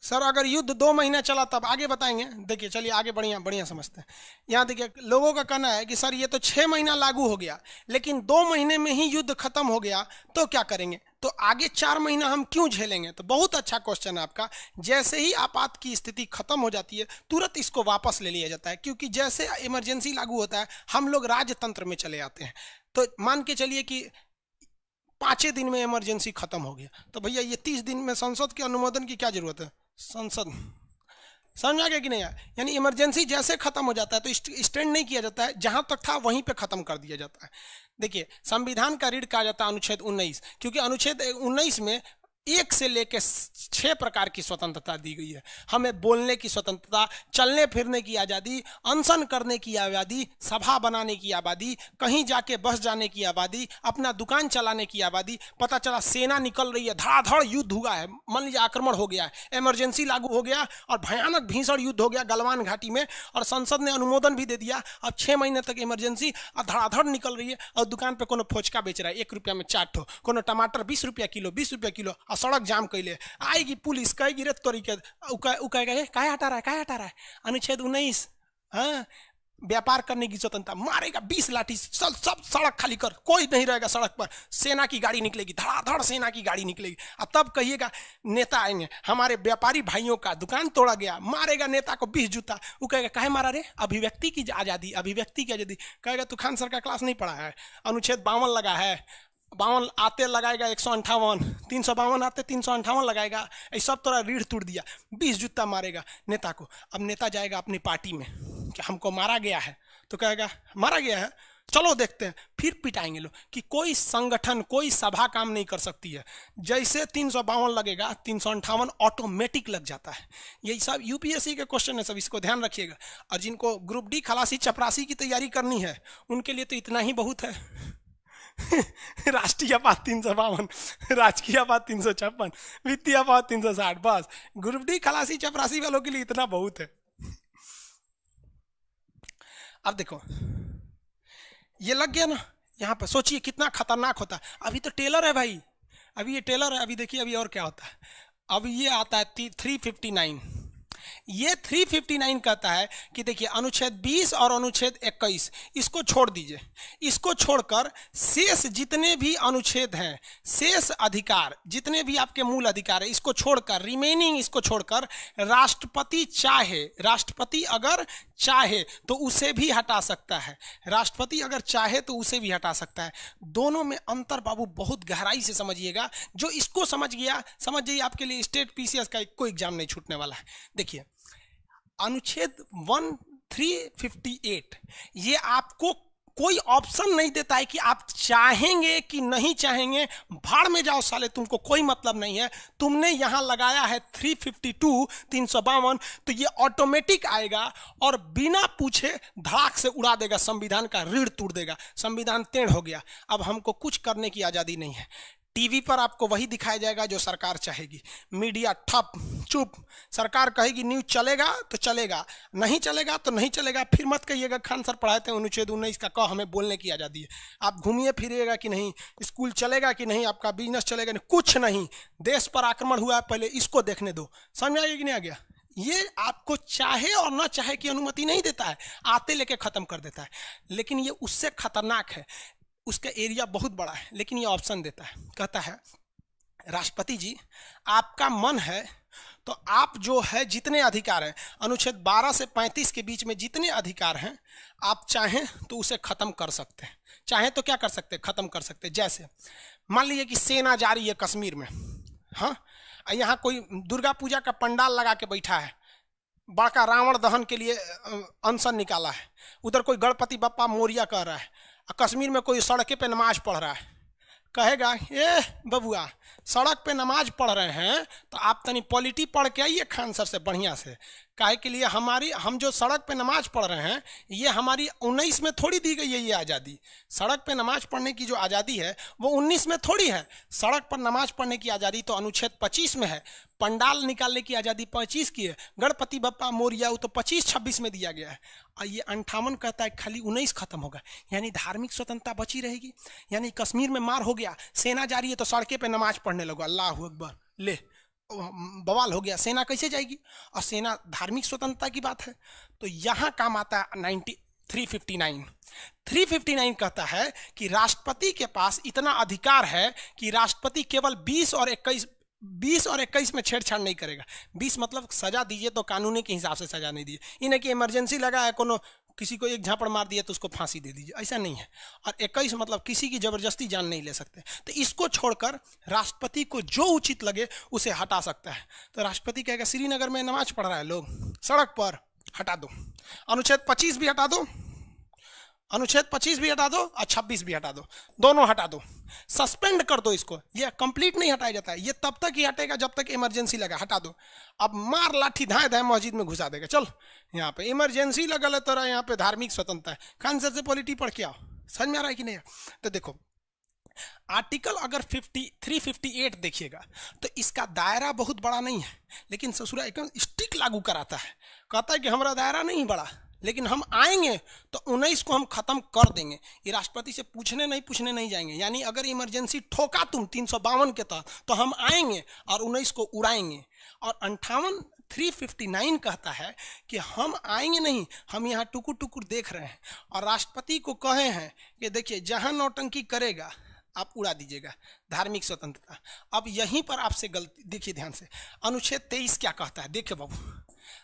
सर अगर युद्ध 2 महीना चला तब, आगे बताएंगे। देखिए चलिए आगे बढ़िया बढ़िया समझते हैं। यहाँ देखिए लोगों का कहना है कि सर ये तो 6 महीना लागू हो गया लेकिन 2 महीने में ही युद्ध खत्म हो गया, तो क्या करेंगे? तो आगे 4 महीना हम क्यों झेलेंगे? तो बहुत अच्छा क्वेश्चन है आपका। जैसे ही आपात की स्थिति खत्म हो जाती है तुरंत इसको वापस ले लिया जाता है, क्योंकि जैसे इमरजेंसी लागू होता है हम लोग राजतंत्र में चले आते हैं। तो मान के चलिए कि 5 दिन में इमरजेंसी खत्म हो गया, तो भैया ये 30 दिन में संसद के अनुमोदन की क्या जरूरत है? संसद, समझ आ गया कि नहीं? यानी इमरजेंसी जैसे खत्म हो जाता है तो स्टैंड नहीं किया जाता है, जहां तक था वहीं पे खत्म कर दिया जाता है। देखिए संविधान का रीढ़ कहा जाता है अनुच्छेद 19, क्योंकि अनुच्छेद 19 में 1 से लेकर 6 प्रकार की स्वतंत्रता दी गई है। हमें बोलने की स्वतंत्रता, चलने फिरने की आज़ादी, अनशन करने की आज़ादी, सभा बनाने की आज़ादी, कहीं जाके बस जाने की आज़ादी, अपना दुकान चलाने की आज़ादी। पता चला सेना निकल रही है, धड़ाधड़ युद्ध हुआ है, मान लीजिए आक्रमण हो गया है, इमरजेंसी लागू हो गया और भयानक भीषण युद्ध हो गया गलवान घाटी में, और संसद ने अनुमोदन भी दे दिया। अब 6 महीने तक इमरजेंसी और धड़ाधड़ निकल रही है, और दुकान पर कोनो फोचका बेच रहा है 1 रुपया में 4 ठो, कोनो टमाटर 20 रुपया किलो, 20 रुपया किलो, और सड़क जाम कैले। आएगी पुलिस, कहेगी रे तोरी के, काहे हटा रहा है, काहे हटा रहा है? अनुच्छेद 19, हाँ, व्यापार करने की स्वतंत्रता। मारेगा 20 लाठी, सब सड़क खाली कर, कोई नहीं रहेगा सड़क पर। सेना की गाड़ी निकलेगी, धड़ाधड़ सेना की गाड़ी निकलेगी। अब तब कहिएगा नेता आएंगे, हमारे व्यापारी भाइयों का दुकान तोड़ा गया, मारेगा नेता को 20 जूता। वो कहेगा काहे मारा रे? अभिव्यक्ति की आज़ादी, अभिव्यक्ति की आज़ादी। कहेगा तू खान सर का क्लास नहीं पढ़ा है, अनुच्छेद 52 लगा है, 52 आते लगाएगा 158, 352 आते 358 लगाएगा, ऐसा सब तरह रीढ़ तोड़ दिया, 20 जूता मारेगा नेता को। अब नेता जाएगा अपनी पार्टी में कि हमको मारा गया है, तो कहेगा मारा गया है, चलो देखते हैं, फिर पिटाएंगे लोग कि कोई संगठन कोई सभा काम नहीं कर सकती है। जैसे 352 लगेगा 358 ऑटोमेटिक लग जाता है। यही सब यूपीएससी के क्वेश्चन है, सब इसको ध्यान रखिएगा। और जिनको ग्रुप डी खलासी चपरासी की तैयारी करनी है उनके लिए तो इतना ही बहुत है। राष्ट्रीय आपात 352, राजकीय आपात 356, वित्तीय आपात 360, बस ग्रुप डी खलासी चपरासी वालों के लिए इतना बहुत है। अब देखो ये लग गया ना, यहाँ पर सोचिए कितना खतरनाक होता है। अभी तो टेलर है भाई, अभी ये टेलर है। अभी देखिए अभी और क्या होता है। अब ये आता है 359। ये 359 कहता है कि देखिए अनुच्छेद 20 और अनुच्छेद 21 इसको छोड़ दीजिए, इसको छोड़कर शेष जितने भी अनुच्छेद हैं, शेष अधिकार जितने भी आपके मूल अधिकार है, इसको छोड़कर रिमेनिंग, इसको छोड़कर राष्ट्रपति चाहे, राष्ट्रपति अगर चाहे तो उसे भी हटा सकता है, राष्ट्रपति अगर चाहे तो उसे भी हटा सकता है। दोनों में अंतर बाबू बहुत गहराई से समझिएगा। जो इसको समझ गया समझ जाइए, आपके लिए स्टेट पीसीएस का कोई एग्जाम नहीं छूटने वाला है। देखिए अनुच्छेद 1358 ये आपको कोई ऑप्शन नहीं देता है कि आप चाहेंगे कि नहीं चाहेंगे, भाड़ में जाओ साले, तुमको कोई मतलब नहीं है। तुमने यहां लगाया है 352 352, तो ये ऑटोमेटिक आएगा और बिना पूछे धड़ाक से उड़ा देगा, संविधान का रीढ़ तोड़ देगा, संविधान टेढ़ हो गया। अब हमको कुछ करने की आज़ादी नहीं है। टीवी पर आपको वही दिखाया जाएगा जो सरकार चाहेगी, मीडिया ठप चुप, सरकार कहेगी न्यूज चलेगा तो चलेगा, नहीं चलेगा तो नहीं चलेगा। फिर मत कहिएगा खान सर पढ़ाए थे अनुच्छेद 19 का, कहो हमें बोलने की आज़ादी है। आप घूमिए फिरिएगा कि नहीं, स्कूल चलेगा कि नहीं, आपका बिजनेस चलेगा नहीं, कुछ नहीं। देश पर आक्रमण हुआ है, पहले इसको देखने दो। समझ आ गया कि नहीं आ गया? ये आपको चाहे और ना चाहे की अनुमति नहीं देता है, आते लेके खत्म कर देता है। लेकिन ये उससे खतरनाक है, उसका एरिया बहुत बड़ा है, लेकिन ये ऑप्शन देता है, कहता है राष्ट्रपति जी आपका मन है तो आप जो है जितने अधिकार हैं, अनुच्छेद 12 से 35 के बीच में जितने अधिकार हैं, आप चाहें तो उसे खत्म कर सकते हैं। चाहें तो क्या कर सकते हैं? खत्म कर सकते हैं। जैसे मान लीजिए कि सेना जा रही है कश्मीर में, हाँ, यहाँ कोई दुर्गा पूजा का पंडाल लगा के बैठा है, बड़का रावण दहन के लिए अनशन निकाला है, उधर कोई गणपति बप्पा मोरिया कह रहा है, कश्मीर में कोई सड़के पे नमाज पढ़ रहा है, कहेगा ए बबुआ सड़क पे नमाज पढ़ रहे हैं तो आप तनी पॉलिटी पढ़ के आइए खान सर से बढ़िया से। काहे के लिए हम जो सड़क पे नमाज पढ़ रहे हैं ये हमारी 19 में थोड़ी दी गई है। ये आज़ादी, सड़क पे नमाज पढ़ने की जो आज़ादी है वो 19 में थोड़ी है। सड़क पर नमाज पढ़ने की आज़ादी तो अनुच्छेद 25 में है, पंडाल निकालने की आज़ादी 25 की है, गणपति बप्पा मोरिया वो तो 25-26 में दिया गया है। और ये 58 कहता है खाली 19 खत्म होगा, यानी धार्मिक स्वतंत्रता बची रहेगी। यानी कश्मीर में मार हो गया, सेना जा रही है तो सड़के पे नमाज पढ़ने लगो, अल्लाह अकबर, ले बवाल हो गया, सेना कैसे जाएगी? और सेना धार्मिक स्वतंत्रता की बात है। तो यहाँ काम आता है 359। 359 कहता है कि राष्ट्रपति के पास इतना अधिकार है कि राष्ट्रपति केवल 20 और 21 में छेड़छाड़ नहीं करेगा। 20 मतलब सजा दीजिए तो कानूनी के हिसाब से सजा नहीं दीजिए, इन्हें कि इमरजेंसी लगा है, कोनो किसी को एक झापड़ मार दिया तो उसको फांसी दे दीजिए, ऐसा नहीं है। और 21 मतलब किसी की जबरदस्ती जान नहीं ले सकते। तो इसको छोड़कर राष्ट्रपति को जो उचित लगे उसे हटा सकता है। तो राष्ट्रपति कहेगा श्रीनगर में नमाज पढ़ रहा है लोग सड़क पर, हटा दो, अनुच्छेद 25 भी हटा दो, अनुच्छेद 25 भी हटा दो और 26 भी हटा दो, दोनों हटा दो, सस्पेंड कर दो इसको। ये कंप्लीट नहीं हटाया जाता है, ये तब तक ही हटेगा जब तक इमरजेंसी लगा, हटा दो। अब मार लाठी धाए धाए मस्जिद में घुसा देगा, चल यहाँ पे इमरजेंसी लगल है तोरा, यहाँ पे धार्मिक स्वतंत्रता है, खान सर से पॉलिटी पढ़ के आओ। समझ में आ रहा है कि नहीं? तो देखो आर्टिकल अगर 358 देखिएगा तो इसका दायरा बहुत बड़ा नहीं है, लेकिन ससुरा एकदम स्टिक लागू कराता है। कहता है कि हमारा दायरा नहीं बड़ा, लेकिन हम आएंगे तो 19 को हम खत्म कर देंगे। ये राष्ट्रपति से पूछने नहीं जाएंगे। यानी अगर इमरजेंसी ठोका तुम 352 के तहत तो हम आएंगे और 19 को उड़ाएंगे। और 359 कहता है कि हम आएंगे नहीं, हम यहाँ टुकुर टुकुर देख रहे हैं और राष्ट्रपति को कहे हैं कि देखिए जहाँ नौटंकी करेगा आप उड़ा दीजिएगा, धार्मिक स्वतंत्रता। अब यहीं पर आपसे गलती, देखिए ध्यान से, अनुच्छेद 23 क्या कहता है, देखिए बाबू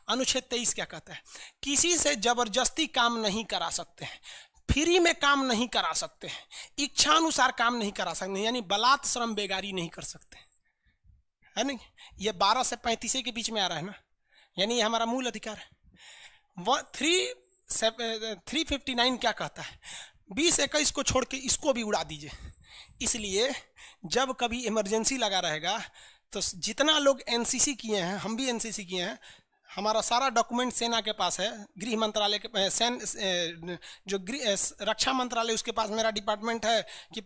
अनुच्छेद 23 क्या कहता है, किसी से जबरदस्ती काम नहीं करा सकते हैं। फ्री में काम नहीं करा सकते हैं, इच्छानुसार काम नहीं करा सकते, यानी बलात् श्रम बेगारी नहीं कर सकते, है नहीं। ये 12 से 35 के बीच में आ रहा है ना, यानी ये हमारा मूल अधिकार है। 359 क्या कहता है, 20-21 को छोड़ के इसको भी उड़ा दीजिए। इसलिए जब कभी इमरजेंसी लगा रहेगा तो जितना लोग एनसीसी किए हैं, हम भी एनसीसी किए हैं, हमारा सारा डॉक्यूमेंट सेना के पास है, गृह मंत्रालय के जो रक्षा मंत्रालय उसके पास मेरा डिपार्टमेंट है कि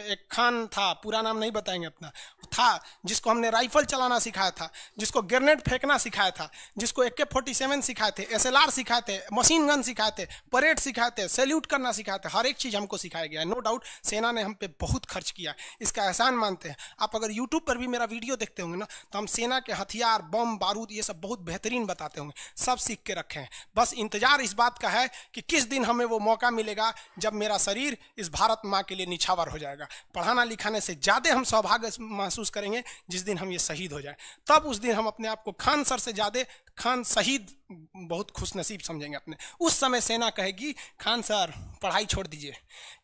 एक खान था, पूरा नाम नहीं बताएंगे अपना, था जिसको हमने राइफल चलाना सिखाया था, जिसको ग्रेनेड फेंकना सिखाया था, जिसको AK-47 सिखाए थे, SLR सिखाए थे, मशीन गन सिखाए थे, परेड सिखाए थे, सैल्यूट करना सिखाए थे, हर एक चीज़ हमको सिखाया गया है। नो डाउट सेना ने हम पे बहुत खर्च किया, इसका एहसान मानते हैं। आप अगर यूट्यूब पर भी मेरा वीडियो देखते होंगे ना, तो हम सेना के हथियार, बम, बारूद, ये सब बहुत बेहतरीन बताते होंगे, सब सीख के रखे हैं। बस इंतजार इस बात का है कि किस दिन हमें वो मौका मिलेगा जब मेरा शरीर इस भारत माँ के लिए निछावर हो जाएगा। पढ़ाना लिखाने से ज़्यादा हम सौभाग्य महसूस करेंगे जिस दिन हम ये शहीद हो जाए, तब उस दिन हम अपने आप को खान सर से ज़्यादा खान शहीद बहुत खुशनसीब समझेंगे अपने। उस समय सेना कहेगी खान सर पढ़ाई छोड़ दीजिए,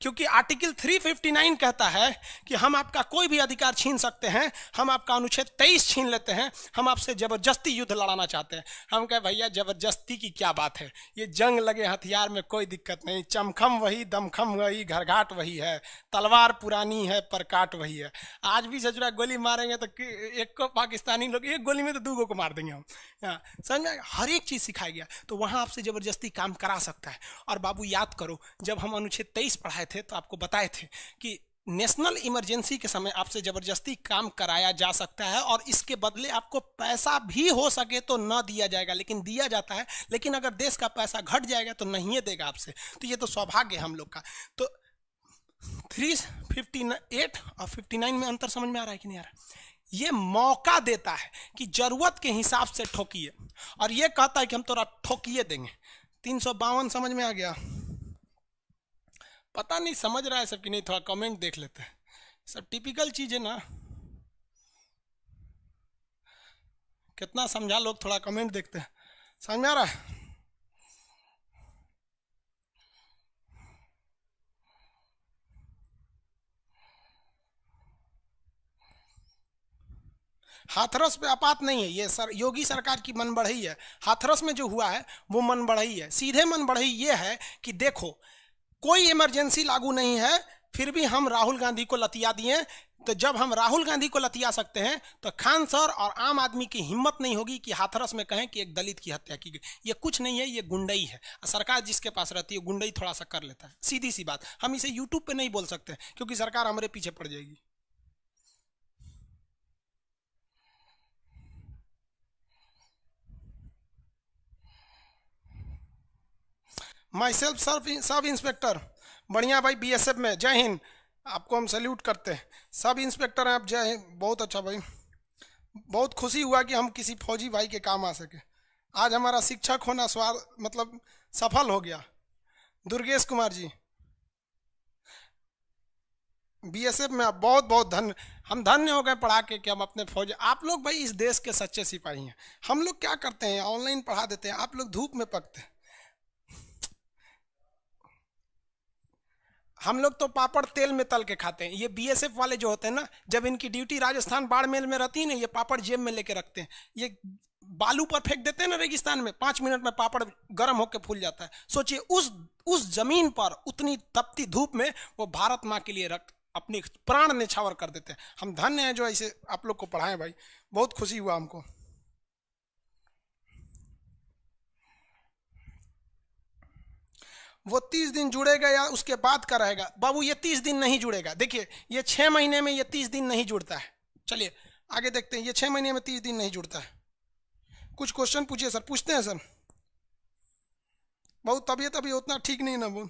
क्योंकि आर्टिकल 359 कहता है कि हम आपका कोई भी अधिकार छीन सकते हैं, हम आपका अनुच्छेद 23 छीन लेते हैं, हम आपसे ज़बरदस्ती युद्ध लड़ाना चाहते हैं। हम कहे भैया ज़बरदस्ती की क्या बात है, ये जंग लगे हथियार में कोई दिक्कत नहीं, चमखम वही, दमखम वही, घरघाट वही है, तलवार पुरानी है पर काट वही है। आज भी सचुरा गोली मारेंगे तो एक को पाकिस्तानी लोग एक गोली में तो 2 को मार देंगे हम, समझ में, हर एक चीज़ सिखाया गया। तो वहाँ आपसे ज़बरदस्ती काम करा सकता है। और बाबू याद करो, जब हम अनुच्छेद 23 पढ़ाए थे तो आपको बताए थे कि नेशनल इमरजेंसी के समय आपसे ज़बरदस्ती काम कराया जा सकता है और इसके बदले आपको पैसा भी हो सके तो न दिया जाएगा, लेकिन दिया जाता है। लेकिन अगर देश का पैसा घट जाएगा तो नहीं देगा आपसे, तो ये तो सौभाग्य है हम लोग का। तो 358 और 59 में अंतर समझ में आ रहा है कि नहीं आ रहा? ये मौका देता है कि जरूरत के हिसाब से ठोकिए, और ये कहता है कि हम तोरा ठोकिए देंगे। 352 समझ में आ गया? पता नहीं समझ रहा है सब कि नहीं, थोड़ा कमेंट देख लेते हैं। सब टिपिकल चीज है ना, कितना समझा लोग, थोड़ा कमेंट देखते हैं। समझ में आ रहा है? हाथरस पे आपात नहीं है, ये योगी सरकार की मन बढ़ई है। हाथरस में जो हुआ है वो मन बढ़ई है। सीधे मन बढ़ई ये है कि देखो कोई इमरजेंसी लागू नहीं है, फिर भी हम राहुल गांधी को लतिया दिए। तो जब हम राहुल गांधी को लतिया सकते हैं तो खान सर और आम आदमी की हिम्मत नहीं होगी कि हाथरस में कहें कि एक दलित की हत्या की गई। ये कुछ नहीं है, ये गुंडई है। सरकार जिसके पास रहती है गुंडई थोड़ा सा कर लेता है, सीधी सी बात। हम इसे यूट्यूब पे नहीं बोल सकते क्योंकि सरकार हमारे पीछे पड़ जाएगी। माई सेल्फ सब इंस्पेक्टर, बढ़िया भाई, BSF में, जय हिंद। आपको हम सैल्यूट करते हैं, सब इंस्पेक्टर हैं आप, जय हिंद। बहुत अच्छा भाई, बहुत खुशी हुआ कि हम किसी फौजी भाई के काम आ सके। आज हमारा शिक्षक होना मतलब सफल हो गया। दुर्गेश कुमार जी, BSF में आप बहुत बहुत हम धन्य हो गए पढ़ा के कि हम अपने फौज। आप लोग भाई इस देश के सच्चे सिपाही हैं। हम लोग क्या करते हैं, ऑनलाइन पढ़ा देते हैं, आप लोग धूप में पकते हैं। हम लोग तो पापड़ तेल में तल के खाते हैं। ये BSF वाले जो होते हैं ना, जब इनकी ड्यूटी राजस्थान बाड़मेर में रहती है ना, ये पापड़ जेब में लेके रखते हैं। ये बालू पर फेंक देते हैं ना रेगिस्तान में, 5 मिनट में पापड़ गर्म होकर फूल जाता है। सोचिए उस जमीन पर उतनी तपती धूप में वो भारत माँ के लिए अपनी प्राण न्यौछावर कर देते हैं। हम धन्य हैं जो ऐसे आप लोग को पढ़ाएं भाई, बहुत खुशी हुआ हमको। वो 30 दिन जुड़ेगा या उसके बाद का रहेगा? बाबू ये 30 दिन नहीं जुड़ेगा। देखिए ये 6 महीने में ये 30 दिन नहीं जुड़ता है। चलिए आगे देखते हैं, ये 6 महीने में 30 दिन नहीं जुड़ता है। कुछ क्वेश्चन पूछिए सर। पूछते हैं सर। बहुत तबीयत अभी उतना ठीक नहीं ना वो।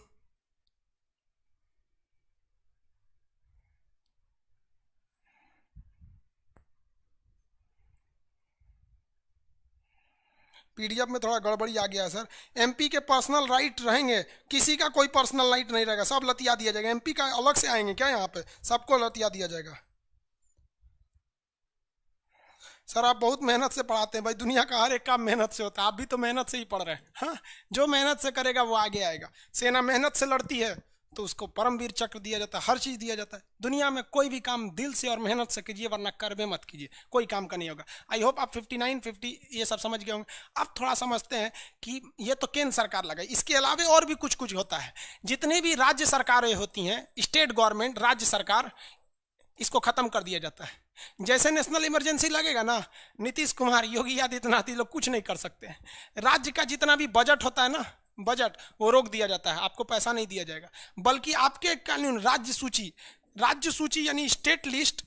PDF में थोड़ा गड़बड़ी आ गया है सर। MP के पर्सनल राइट रहेंगे, किसी का कोई पर्सनल राइट नहीं रहेगा, सब लतिया दिया जाएगा। MP का अलग से आएंगे क्या यहाँ पे? सबको लतिया दिया जाएगा। सर आप बहुत मेहनत से पढ़ाते हैं भाई, दुनिया का हर एक काम मेहनत से होता है, आप भी तो मेहनत से ही पढ़ रहे हैं। हाँ, जो मेहनत से करेगा वो आगे आएगा। सेना मेहनत से लड़ती है तो उसको परमवीर चक्र दिया जाता है, हर चीज दिया जाता है। दुनिया में कोई भी काम दिल से और मेहनत से कीजिए, वरना करबे मत कीजिए, कोई काम का नहीं होगा। आई होप आप 59 50 ये सब समझ गए होंगे। अब थोड़ा समझते हैं कि ये तो केंद्र सरकार लगाई, इसके अलावा और भी कुछ कुछ होता है। जितनी भी राज्य सरकारें होती हैं, स्टेट गवर्नमेंट, राज्य सरकार, इसको खत्म कर दिया जाता है। जैसे नेशनल इमरजेंसी लगेगा ना, नीतीश कुमार, योगी आदित्यनाथ, ये लोग कुछ नहीं कर सकते हैं। राज्य का जितना भी बजट होता है ना, बजट, वो रोक दिया जाता है, आपको पैसा नहीं दिया जाएगा। बल्कि आपके कानून, राज्य सूची यानी स्टेट लिस्ट,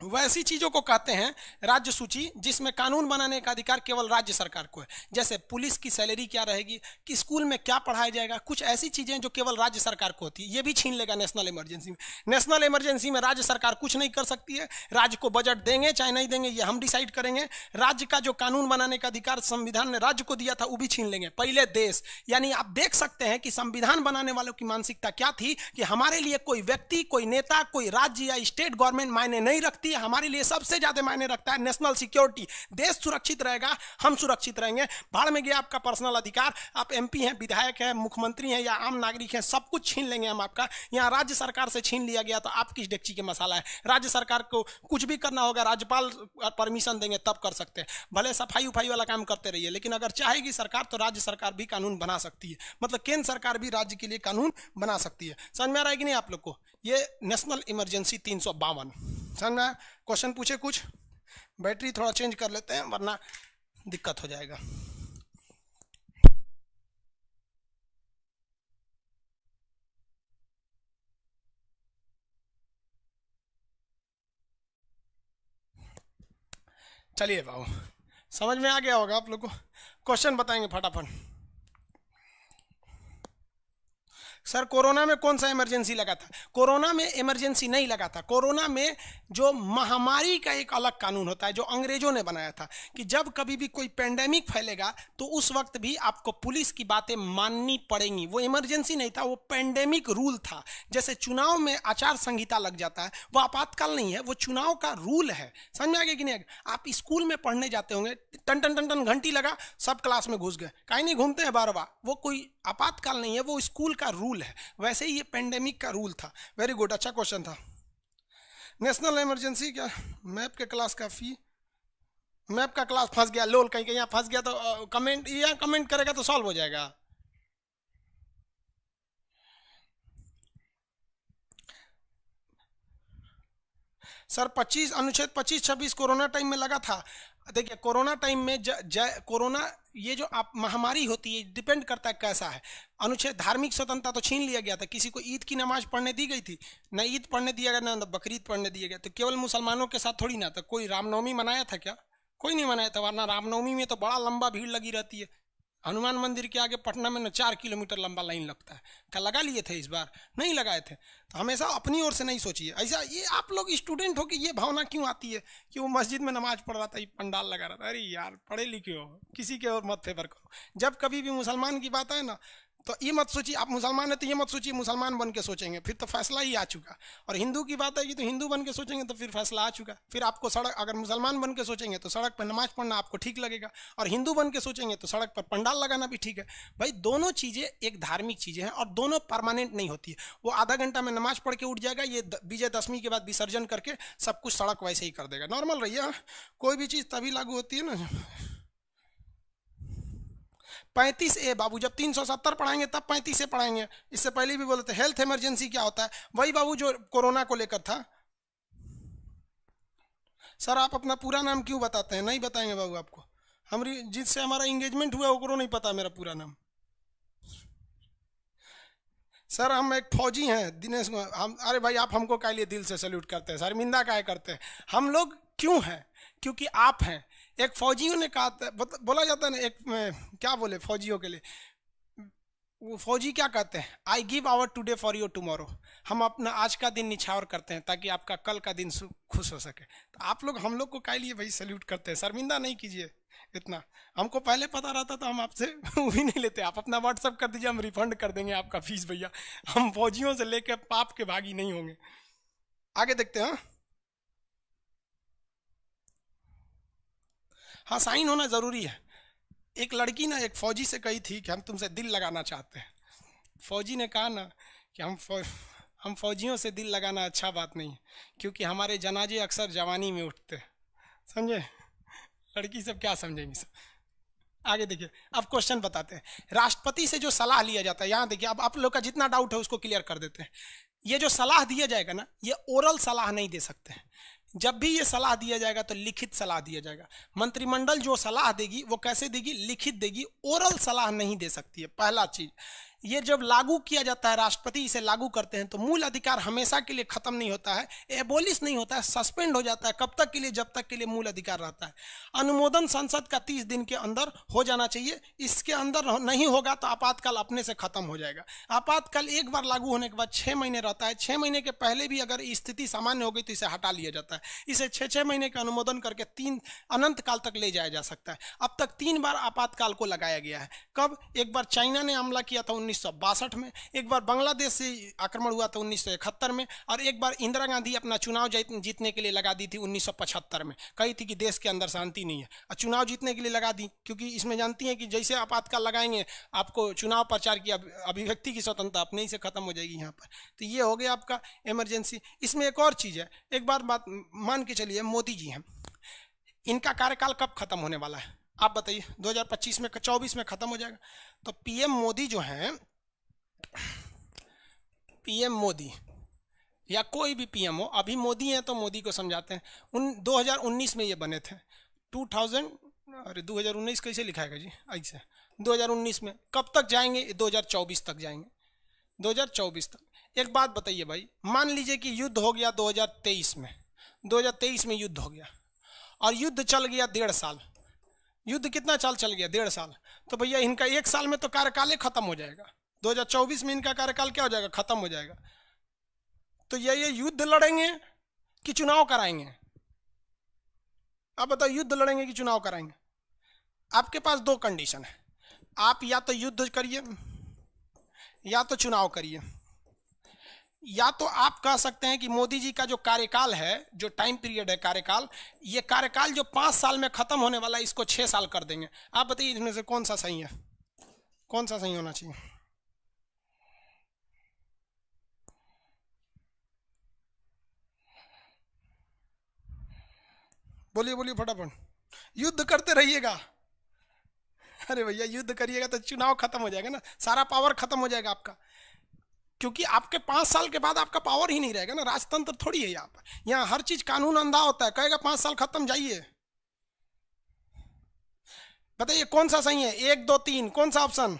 वैसी चीजों को कहते हैं राज्य सूची जिसमें कानून बनाने का अधिकार केवल राज्य सरकार को है। जैसे पुलिस की सैलरी क्या रहेगी, कि स्कूल में क्या पढ़ाया जाएगा, कुछ ऐसी चीजें जो केवल राज्य सरकार को होती है, ये भी छीन लेगा नेशनल इमरजेंसी में। नेशनल इमरजेंसी में राज्य सरकार कुछ नहीं कर सकती है। राज्य को बजट देंगे चाहे नहीं देंगे, ये हम डिसाइड करेंगे। राज्य का जो कानून बनाने का अधिकार संविधान ने राज्य को दिया था, वो भी छीन लेंगे। पहले देश, यानी आप देख सकते हैं कि संविधान बनाने वालों की मानसिकता क्या थी, कि हमारे लिए कोई व्यक्ति, कोई नेता, कोई राज्य या स्टेट गवर्नमेंट मायने नहीं रखती, हमारे लिए सबसे ज्यादा मायने रखता है नेशनल सिक्योरिटी। देश सुरक्षित रहेगा, हम सुरक्षित रहेंगे। भाड़ में गया आपका पर्सनल अधिकार, आप एमपी हैं, विधायक हैं, मुख्यमंत्री हैं या आम नागरिक हैं, सब कुछ छीन लेंगे हम आपका। यहाँ राज्य सरकार से छीन लिया गया तो आप किस डेक्ची के मसाला है। राज्य सरकार को कुछ भी करना होगा, राज्यपाल परमिशन देंगे तब कर सकते हैं। भले सफाई उफाई वाला काम करते रहिए, लेकिन अगर चाहेगी सरकार तो राज्य सरकार भी कानून बना सकती है। मतलब केंद्र सरकार भी राज्य के लिए कानून बना सकती है। समझ में आ रहा है कि नहीं आप लोग को? ये नेशनल इमरजेंसी 352 समझ में आया? क्वेश्चन पूछे कुछ? बैटरी थोड़ा चेंज कर लेते हैं वरना दिक्कत हो जाएगा। चलिए बाबू, समझ में आ गया होगा आप लोग को। क्वेश्चन बताएंगे फटाफट। सर कोरोना में कौन सा इमरजेंसी लगा था? कोरोना में इमरजेंसी नहीं लगा था। कोरोना में जो महामारी का एक अलग कानून होता है जो अंग्रेजों ने बनाया था, कि जब कभी भी कोई पेंडेमिक फैलेगा तो उस वक्त भी आपको पुलिस की बातें माननी पड़ेंगी। वो इमरजेंसी नहीं था, वो पेंडेमिक रूल था। जैसे चुनाव में आचार संहिता लग जाता है, वो आपातकाल नहीं है, वो चुनाव का रूल है। समझ में आ गया कि नहीं? आप स्कूल में पढ़ने जाते होंगे, टन टन टन टन घंटी लगा, सब क्लास में घुस गए, कहीं नहीं घूमते हैं बार बार, वो कोई आपातकाल नहीं है, वो स्कूल का रूल है। वैसे ही ये पेंडेमिक का रूल था। वेरी गुड, अच्छा क्वेश्चन था। नेशनल इमरजेंसी क्या? मैप के क्लास का फी, मैप का क्लास फंस गया, लोल कहीं कहीं यहाँ फंस गया तो कमेंट, यहाँ कमेंट करेगा तो सॉल्व हो जाएगा। सर 25 अनुच्छेद 25-26 कोरोना टाइम में लगा था। देखिए कोरोना टाइम में कोरोना, ये जो आप महामारी होती है, डिपेंड करता है कैसा है। अनुच्छेद धार्मिक स्वतंत्रता तो छीन लिया गया था, किसी को ईद की नमाज पढ़ने दी गई थी? ना ईद पढ़ने दिया गया, ना बकरीद पढ़ने दिया गया। तो केवल मुसलमानों के साथ थोड़ी ना था। कोई रामनवमी मनाया था क्या? कोई नहीं मनाया था। वरना रामनवमी में तो बड़ा लंबा भीड़ लगी रहती है। हनुमान मंदिर के आगे पटना में न 4 किलोमीटर लंबा लाइन लगता है। क्या लगा लिए थे इस बार? नहीं लगाए थे। तो हमेशा अपनी ओर से नहीं सोचिए ऐसा। ये आप लोग स्टूडेंट हो कि ये भावना क्यों आती है कि वो मस्जिद में नमाज पढ़ रहा था, ये पंडाल लगा रहा था? अरे यार पढ़े लिखे हो, किसी के और मत फेवर करो। जब कभी भी मुसलमान की बात आए ना, तो ये मत सोचिए आप मुसलमान है तो ये मत सोचिए मुसलमान बन के सोचेंगे, फिर तो फैसला ही आ चुका। और हिंदू की बात आएगी तो हिंदू बन के सोचेंगे तो फिर फैसला आ चुका। फिर आपको सड़क, अगर मुसलमान बन के सोचेंगे तो सड़क पर नमाज पढ़ना आपको ठीक लगेगा, और हिंदू बन के सोचेंगे तो सड़क पर पंडाल लगाना भी ठीक है। भाई दोनों चीज़ें एक धार्मिक चीज़ें हैं और दोनों परमानेंट नहीं होती है। वो आधा घंटा में नमाज पढ़ के उठ जाएगा, ये विजयदशमी के बाद विसर्जन करके सब कुछ सड़क वैसे ही कर देगा। नॉर्मल रहिए। हाँ? कोई भी चीज़ तभी लागू होती है ना। 35A बाबू, जब 370 पढ़ाएंगे तब 35A पढ़ाएंगे। इससे पहले भी बोले थे। हेल्थ इमरजेंसी क्या होता है? वही बाबू जो कोरोना को लेकर था। सर आप अपना पूरा नाम क्यों बताते हैं? नहीं बताएंगे बाबू आपको। हमारी जिससे हमारा इंगेजमेंट हुआ वो नहीं पता मेरा पूरा नाम। सर हम एक फौजी हैं दिनेश हम। अरे भाई आप हमको क्या लिए दिल से सैल्यूट करते हैं? शर्मिंदा काहे करते हैं? हम लोग क्यों हैं? क्योंकि आप हैं। एक फौजियों ने कहा था, बोला जाता है ना, एक क्या बोले फौजियों के लिए, वो फौजी क्या कहते हैं? I give our today for your tomorrow. हम अपना आज का दिन निछावर करते हैं ताकि आपका कल का दिन खुश हो सके। तो आप लोग हम लोग को क्या लिए भाई सैल्यूट करते हैं? शर्मिंदा नहीं कीजिए इतना। हमको पहले पता रहता तो हम आपसे वो भी नहीं लेते। आप अपना व्हाट्सअप कर दीजिए, हम रिफंड कर देंगे आपका फीस भैया। हम फौजियों से लेकर पाप के भागी नहीं होंगे। आगे देखते हैं। हाँ, साइन होना ज़रूरी है। एक लड़की ना एक फौजी से कही थी कि हम तुमसे दिल लगाना चाहते हैं। फौजी ने कहा ना कि हम फौजियों से दिल लगाना अच्छा बात नहीं है, क्योंकि हमारे जनाजे अक्सर जवानी में उठते हैं। समझे? लड़की सब क्या समझेंगी सब। आगे देखिए, अब क्वेश्चन बताते हैं। राष्ट्रपति से जो सलाह लिया जाता है, यहाँ देखिए, अब आप लोग का जितना डाउट है उसको क्लियर कर देते हैं। ये जो सलाह दिया जाएगा ना, ये ओरल सलाह नहीं दे सकते हैं। जब भी ये सलाह दिया जाएगा तो लिखित सलाह दिया जाएगा। मंत्रिमंडल जो सलाह देगी वो कैसे देगी? लिखित देगी, ओरल सलाह नहीं दे सकती है। पहला चीज, ये जब लागू किया जाता है, राष्ट्रपति इसे लागू करते हैं, तो मूल अधिकार हमेशा के लिए खत्म नहीं होता है, एबोलिश नहीं होता है, सस्पेंड हो जाता है। कब तक के लिए? जब तक के लिए मूल अधिकार रहता है। अनुमोदन संसद का 30 दिन के अंदर हो जाना चाहिए। इसके अंदर नहीं होगा तो आपातकाल अपने से खत्म हो जाएगा। आपातकाल एक बार लागू होने के बाद 6 महीने रहता है। 6 महीने के पहले भी अगर स्थिति सामान्य हो गई तो इसे हटा लिया जाता है। इसे 6 महीने का अनुमोदन करके 3 अनंत काल तक ले जाया जा सकता है। अब तक 3 बार आपातकाल को लगाया गया है। कब? एक बार चाइना ने हमला किया था 1962 में, एक बार बांग्लादेश से आक्रमण हुआ था 1971 में, और एक बार इंदिरा गांधी अपना चुनाव जीतने के लिए लगा दी थी 1975 में। कही थी कि देश के अंदर शांति नहीं है, और चुनाव जीतने के लिए लगा दी, क्योंकि इसमें जानती हैं कि जैसे आपातकाल लगाएंगे आपको चुनाव प्रचार की अभिव्यक्ति की स्वतंत्रता अपने ही से खत्म हो जाएगी यहाँ पर। तो ये हो गया आपका इमरजेंसी। इसमें एक और चीज़ है, एक बार बात मान के चलिए, मोदी जी हैं, इनका कार्यकाल कब खत्म होने वाला है आप बताइए? 2025 में, 24 में खत्म हो जाएगा। तो पीएम मोदी जो हैं, पीएम मोदी या कोई भी पीएम हो, अभी मोदी हैं तो मोदी को समझाते हैं, 2019 में ये बने थे। 2019 कैसे लिखाएगा जी? ऐसे 2019 में कब तक जाएंगे? 2024 तक जाएंगे, 2024 तक। एक बात बताइए भाई, मान लीजिए कि युद्ध हो गया 2023 में, 2023 में युद्ध हो गया और युद्ध चल गया 1.5 साल। युद्ध कितना साल चल गया? 1.5 साल। तो भैया इनका 1 साल में तो कार्यकाल ही खत्म हो जाएगा। 2024 में इनका कार्यकाल क्या हो जाएगा? खत्म हो जाएगा। तो ये युद्ध लड़ेंगे कि चुनाव कराएंगे? अब बताओ, युद्ध लड़ेंगे कि चुनाव कराएंगे? आपके पास 2 कंडीशन है, आप या तो युद्ध करिए या तो चुनाव करिए। या तो आप कह सकते हैं कि मोदी जी का जो कार्यकाल है, जो टाइम पीरियड है कार्यकाल, ये कार्यकाल जो 5 साल में खत्म होने वाला है, इसको 6 साल कर देंगे। आप बताइए इसमें से कौन सा सही है? कौन सा सही होना चाहिए? बोलिए बोलिए फटाफट। युद्ध करते रहिएगा। अरे भैया, युद्ध करिएगा तो चुनाव खत्म हो जाएगा ना, सारा पावर खत्म हो जाएगा आपका, क्योंकि आपके 5 साल के बाद आपका पावर ही नहीं रहेगा ना। राजतंत्र थोड़ी है यहाँ हर चीज कानून अंधा होता है, कहेगा 5 साल खत्म, जाइए। बताइए कौन सा सही है? 1 2 3 कौन सा ऑप्शन?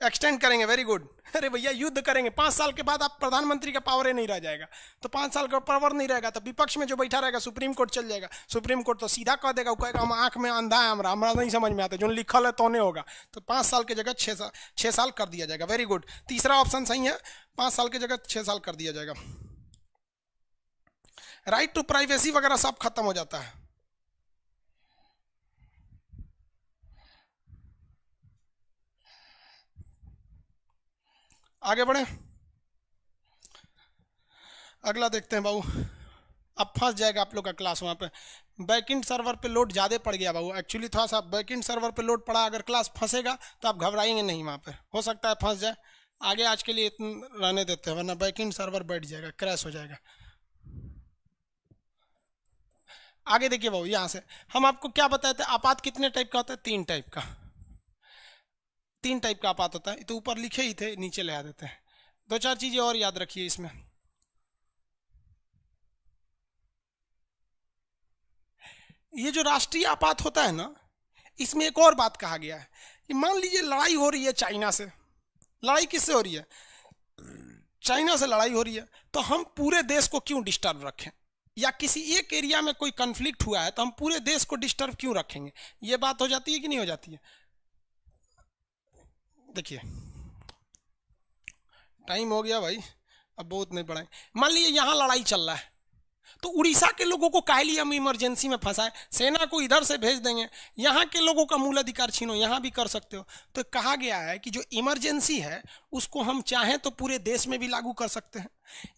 एक्सटेंड करेंगे, वेरी गुड। अरे भैया, युद्ध करेंगे, 5 साल के बाद आप प्रधानमंत्री का पावर ही नहीं रह जाएगा। तो 5 साल का पावर नहीं रहेगा तो विपक्ष में जो बैठा रहेगा सुप्रीम कोर्ट चल जाएगा। सुप्रीम कोर्ट तो सीधा कह देगा, कहेगा हम आंख में अंधा है, हमारा नहीं समझ में आता, जो लिखल है तो नहीं होगा। तो 5 साल की जगह 6 साल कर दिया जाएगा। वेरी गुड, तीसरा ऑप्शन सही है, 5 साल की जगह 6 साल कर दिया जाएगा। राइट टू प्राइवेसी वगैरह सब खत्म हो जाता है। आगे बढ़े, अगला देखते हैं बाबू। अब फंस जाएगा आप लोग का क्लास वहाँ पे, बैकएंड सर्वर पे लोड ज़्यादा पड़ गया बाबू। एक्चुअली थोड़ा सा बैकएंड सर्वर पे लोड पड़ा, अगर क्लास फंसेगा तो आप घबराएंगे नहीं, वहाँ पे हो सकता है फंस जाए। आगे आज के लिए रहने देते हैं, वरना बैकएंड सर्वर बैठ जाएगा, क्रैश हो जाएगा। आगे देखिए बाबू, यहाँ से हम आपको क्या बताए थे, आपात कितने टाइप का होता है? 3 टाइप का, 3 टाइप का आपात होता है। तो ऊपर लिखे ही थे, नीचे ले आ देते हैं। 2-4 चीज़ें और याद रखिए इसमें। ये जो राष्ट्रीय आपात होता है ना, इसमें एक और बात कहा गया है कि मान लीजिए लड़ाई हो रही है चाइना से। लड़ाई किससे हो रही है? चाइना से लड़ाई हो रही है। तो हम पूरे देश को क्यों डिस्टर्ब रखें? या किसी एक एरिया में कोई कन्फ्लिक्ट हुआ है तो हम पूरे देश को डिस्टर्ब क्यों रखेंगे? ये बात हो जाती है कि नहीं हो जाती है? देखिए, टाइम हो गया भाई, अब बहुत नहीं पढ़ाएं। मान लीजिए यहाँ लड़ाई चल रहा है, तो उड़ीसा के लोगों को काहे लिए हम इमरजेंसी में फंसाए? सेना को इधर से भेज देंगे, यहाँ के लोगों का मूल अधिकार छीनो, यहाँ भी कर सकते हो। तो कहा गया है कि जो इमरजेंसी है उसको हम चाहें तो पूरे देश में भी लागू कर सकते हैं,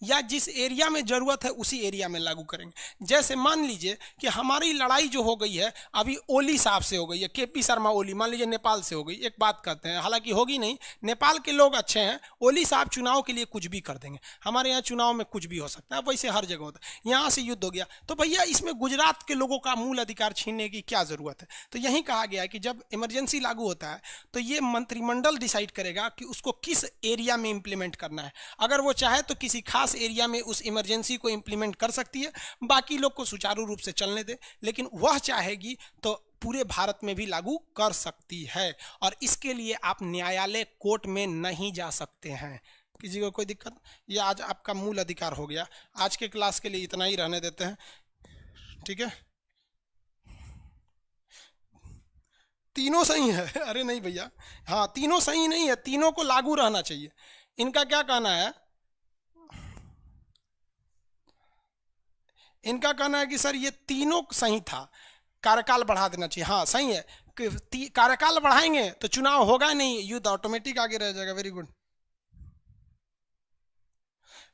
या जिस एरिया में जरूरत है उसी एरिया में लागू करेंगे। जैसे मान लीजिए कि हमारी लड़ाई जो हो गई है अभी ओली साहब से हो गई है, केपी शर्मा ओली, मान लीजिए नेपाल से हो गई, एक बात करते हैं, हालांकि होगी नहीं, नेपाल के लोग अच्छे हैं, ओली साहब चुनाव के लिए कुछ भी कर देंगे, हमारे यहाँ चुनाव में कुछ भी हो सकता है, वैसे हर जगह होता है, यहाँ से युद्ध हो गया तो भैया इसमें गुजरात के लोगों का मूल अधिकार छीनने की क्या जरूरत है। तो यही कहा गया है कि जब इमरजेंसी लागू होता है तो ये मंत्रिमंडल डिसाइड करेगा कि उसको किस एरिया में इंप्लीमेंट करना है। अगर वो चाहे तो किसी खास एरिया में उस इमरजेंसी को इंप्लीमेंट कर सकती है, बाकी लोग को सुचारू रूप से चलने दे, लेकिन वह चाहेगी तो पूरे भारत में भी लागू कर सकती है। और इसके लिए आप न्यायालय कोर्ट में नहीं जा सकते हैं, किसी को कोई दिक्कत। ये आज आपका मूल अधिकार हो गया। आज के क्लास के लिए इतना ही रहने देते हैं, ठीक है। तीनों सही है? अरे नहीं भैया, हाँ तीनों सही नहीं है, तीनों को लागू रहना चाहिए। इनका क्या कहना है, इनका कहना है कि सर ये तीनों सही था, कार्यकाल बढ़ा देना चाहिए। हाँ सही है, कार्यकाल बढ़ाएंगे तो चुनाव होगा नहीं, युद्ध ऑटोमेटिक आगे रह जाएगा। Very good.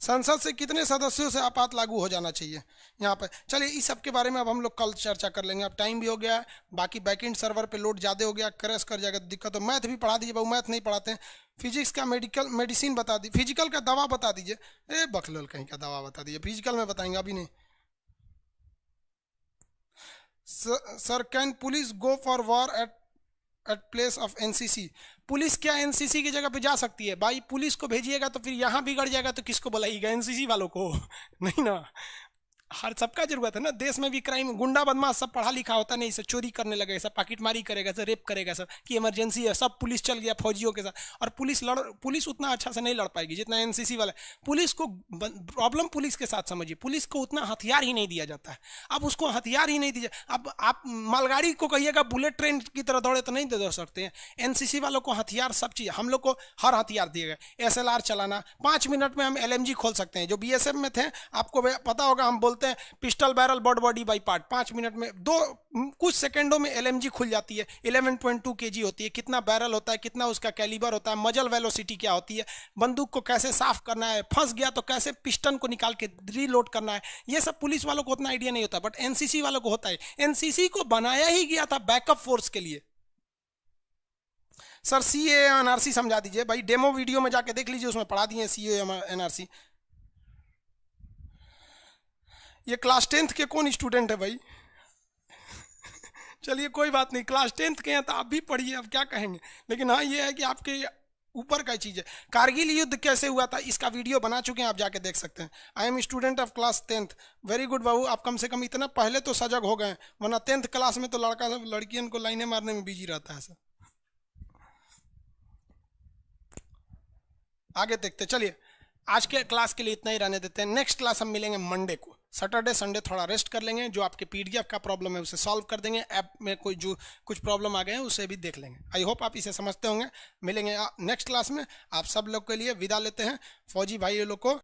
संसद से कितने सदस्यों से आपात लागू हो जाना चाहिए यहाँ पर। चलिए इस सब के बारे में अब हम लोग कल चर्चा कर लेंगे, अब टाइम भी हो गया है, बाकी बैकएंड सर्वर पे लोड ज़्यादा हो गया, क्रैश कर जाएगा तो दिक्कत हो। मैथ भी पढ़ा दीजिए, बहु मैथ नहीं पढ़ाते हैं। फिजिक्स का मेडिसिन बता दीजिए, फिजिकल का दवा बता दीजिए। ए बकलोल कहीं का दवा बता दीजिए, फिजिकल में बताएंगे अभी नहीं। Sir can police go for war at place of NCC. Police क्या एनसीसी की जगह पे जा सकती है? भाई पुलिस को भेजिएगा तो फिर यहाँ बिगड़ जाएगा तो किसको बुलाइएगा, एनसीसी वालों को नहीं ना। हर सबका जरूरत है ना, देश में भी क्राइम, गुंडा बदमाश सब पढ़ा लिखा होता नहीं, सब चोरी करने लगे, सब पाकिटमारी करेगा, सब रेप करेगा, सब कि इमरजेंसी है, सब पुलिस चल गया फौजियों के साथ। और पुलिस उतना अच्छा से नहीं लड़ पाएगी जितना एनसीसी वाला। पुलिस को प्रॉब्लम पुलिस के साथ समझिए, पुलिस को उतना हथियार ही नहीं दिया जाता है। अब उसको हथियार ही नहीं दिया, अब आप मालगाड़ी को कहिएगा बुलेट ट्रेन की तरह दौड़े तो नहीं दौड़ सकते हैं। एनसीसी वालों को हथियार सब चीज़, हम लोग को हर हथियार दिए गए। SLR चलाना 5 मिनट में हम LMG खोल सकते हैं। जो BSF में थे आपको पता होगा, हम बोलते हैं पिस्टल बैरल बॉड बॉडी बाई पार्ट, 5 मिनट में कुछ सेकंडों में LMG खुल जाती है। 11.2 kg होती है, कितना बैरल होता है, कितना उसका कैलिबर होता है, मजल वेलोसिटी क्या होती है, बंदूक को कैसे साफ करना है, फंस गया तो कैसे पिस्टन को निकाल के रीलोड करना है, ये सब पुलिस वालों को उतना आइडिया नहीं होता, बट एनसीसी वालों को होता है। एनसीसी को बनाया ही गया था बैकअप फोर्स के लिए। सर CAA NRC समझा दीजिए भाई, डेमो वीडियो में जाके देख लीजिए, उसमें पढ़ा दिए CAA NRC। ये क्लास 10th के कौन स्टूडेंट है भाई? चलिए कोई बात नहीं, क्लास 10th के हैं तो आप भी पढ़िए, अब क्या कहेंगे। लेकिन हाँ ये है कि आपके ऊपर का चीज़ है। कारगिल युद्ध कैसे हुआ था इसका वीडियो बना चुके हैं, आप जाके देख सकते हैं। I am student of class 10th। Very good बाबू, आप कम से कम इतना पहले तो सजग हो गए, वरना 10th क्लास में तो लड़का सब लड़कियों को लाइनें मारने में बिजी रहता है सर। आगे देखते, चलिए आज के क्लास के लिए इतना ही रहने देते हैं। नेक्स्ट क्लास हम मिलेंगे मंडे को। सैटरडे संडे थोड़ा रेस्ट कर लेंगे, जो आपके PDF का प्रॉब्लम है उसे सॉल्व कर देंगे, ऐप में कोई जो कुछ प्रॉब्लम आ गए हैं उसे भी देख लेंगे। आई होप आप इसे समझते होंगे। मिलेंगे नेक्स्ट क्लास में। आप सब लोग के लिए विदा लेते हैं, फौजी भाई लोग को।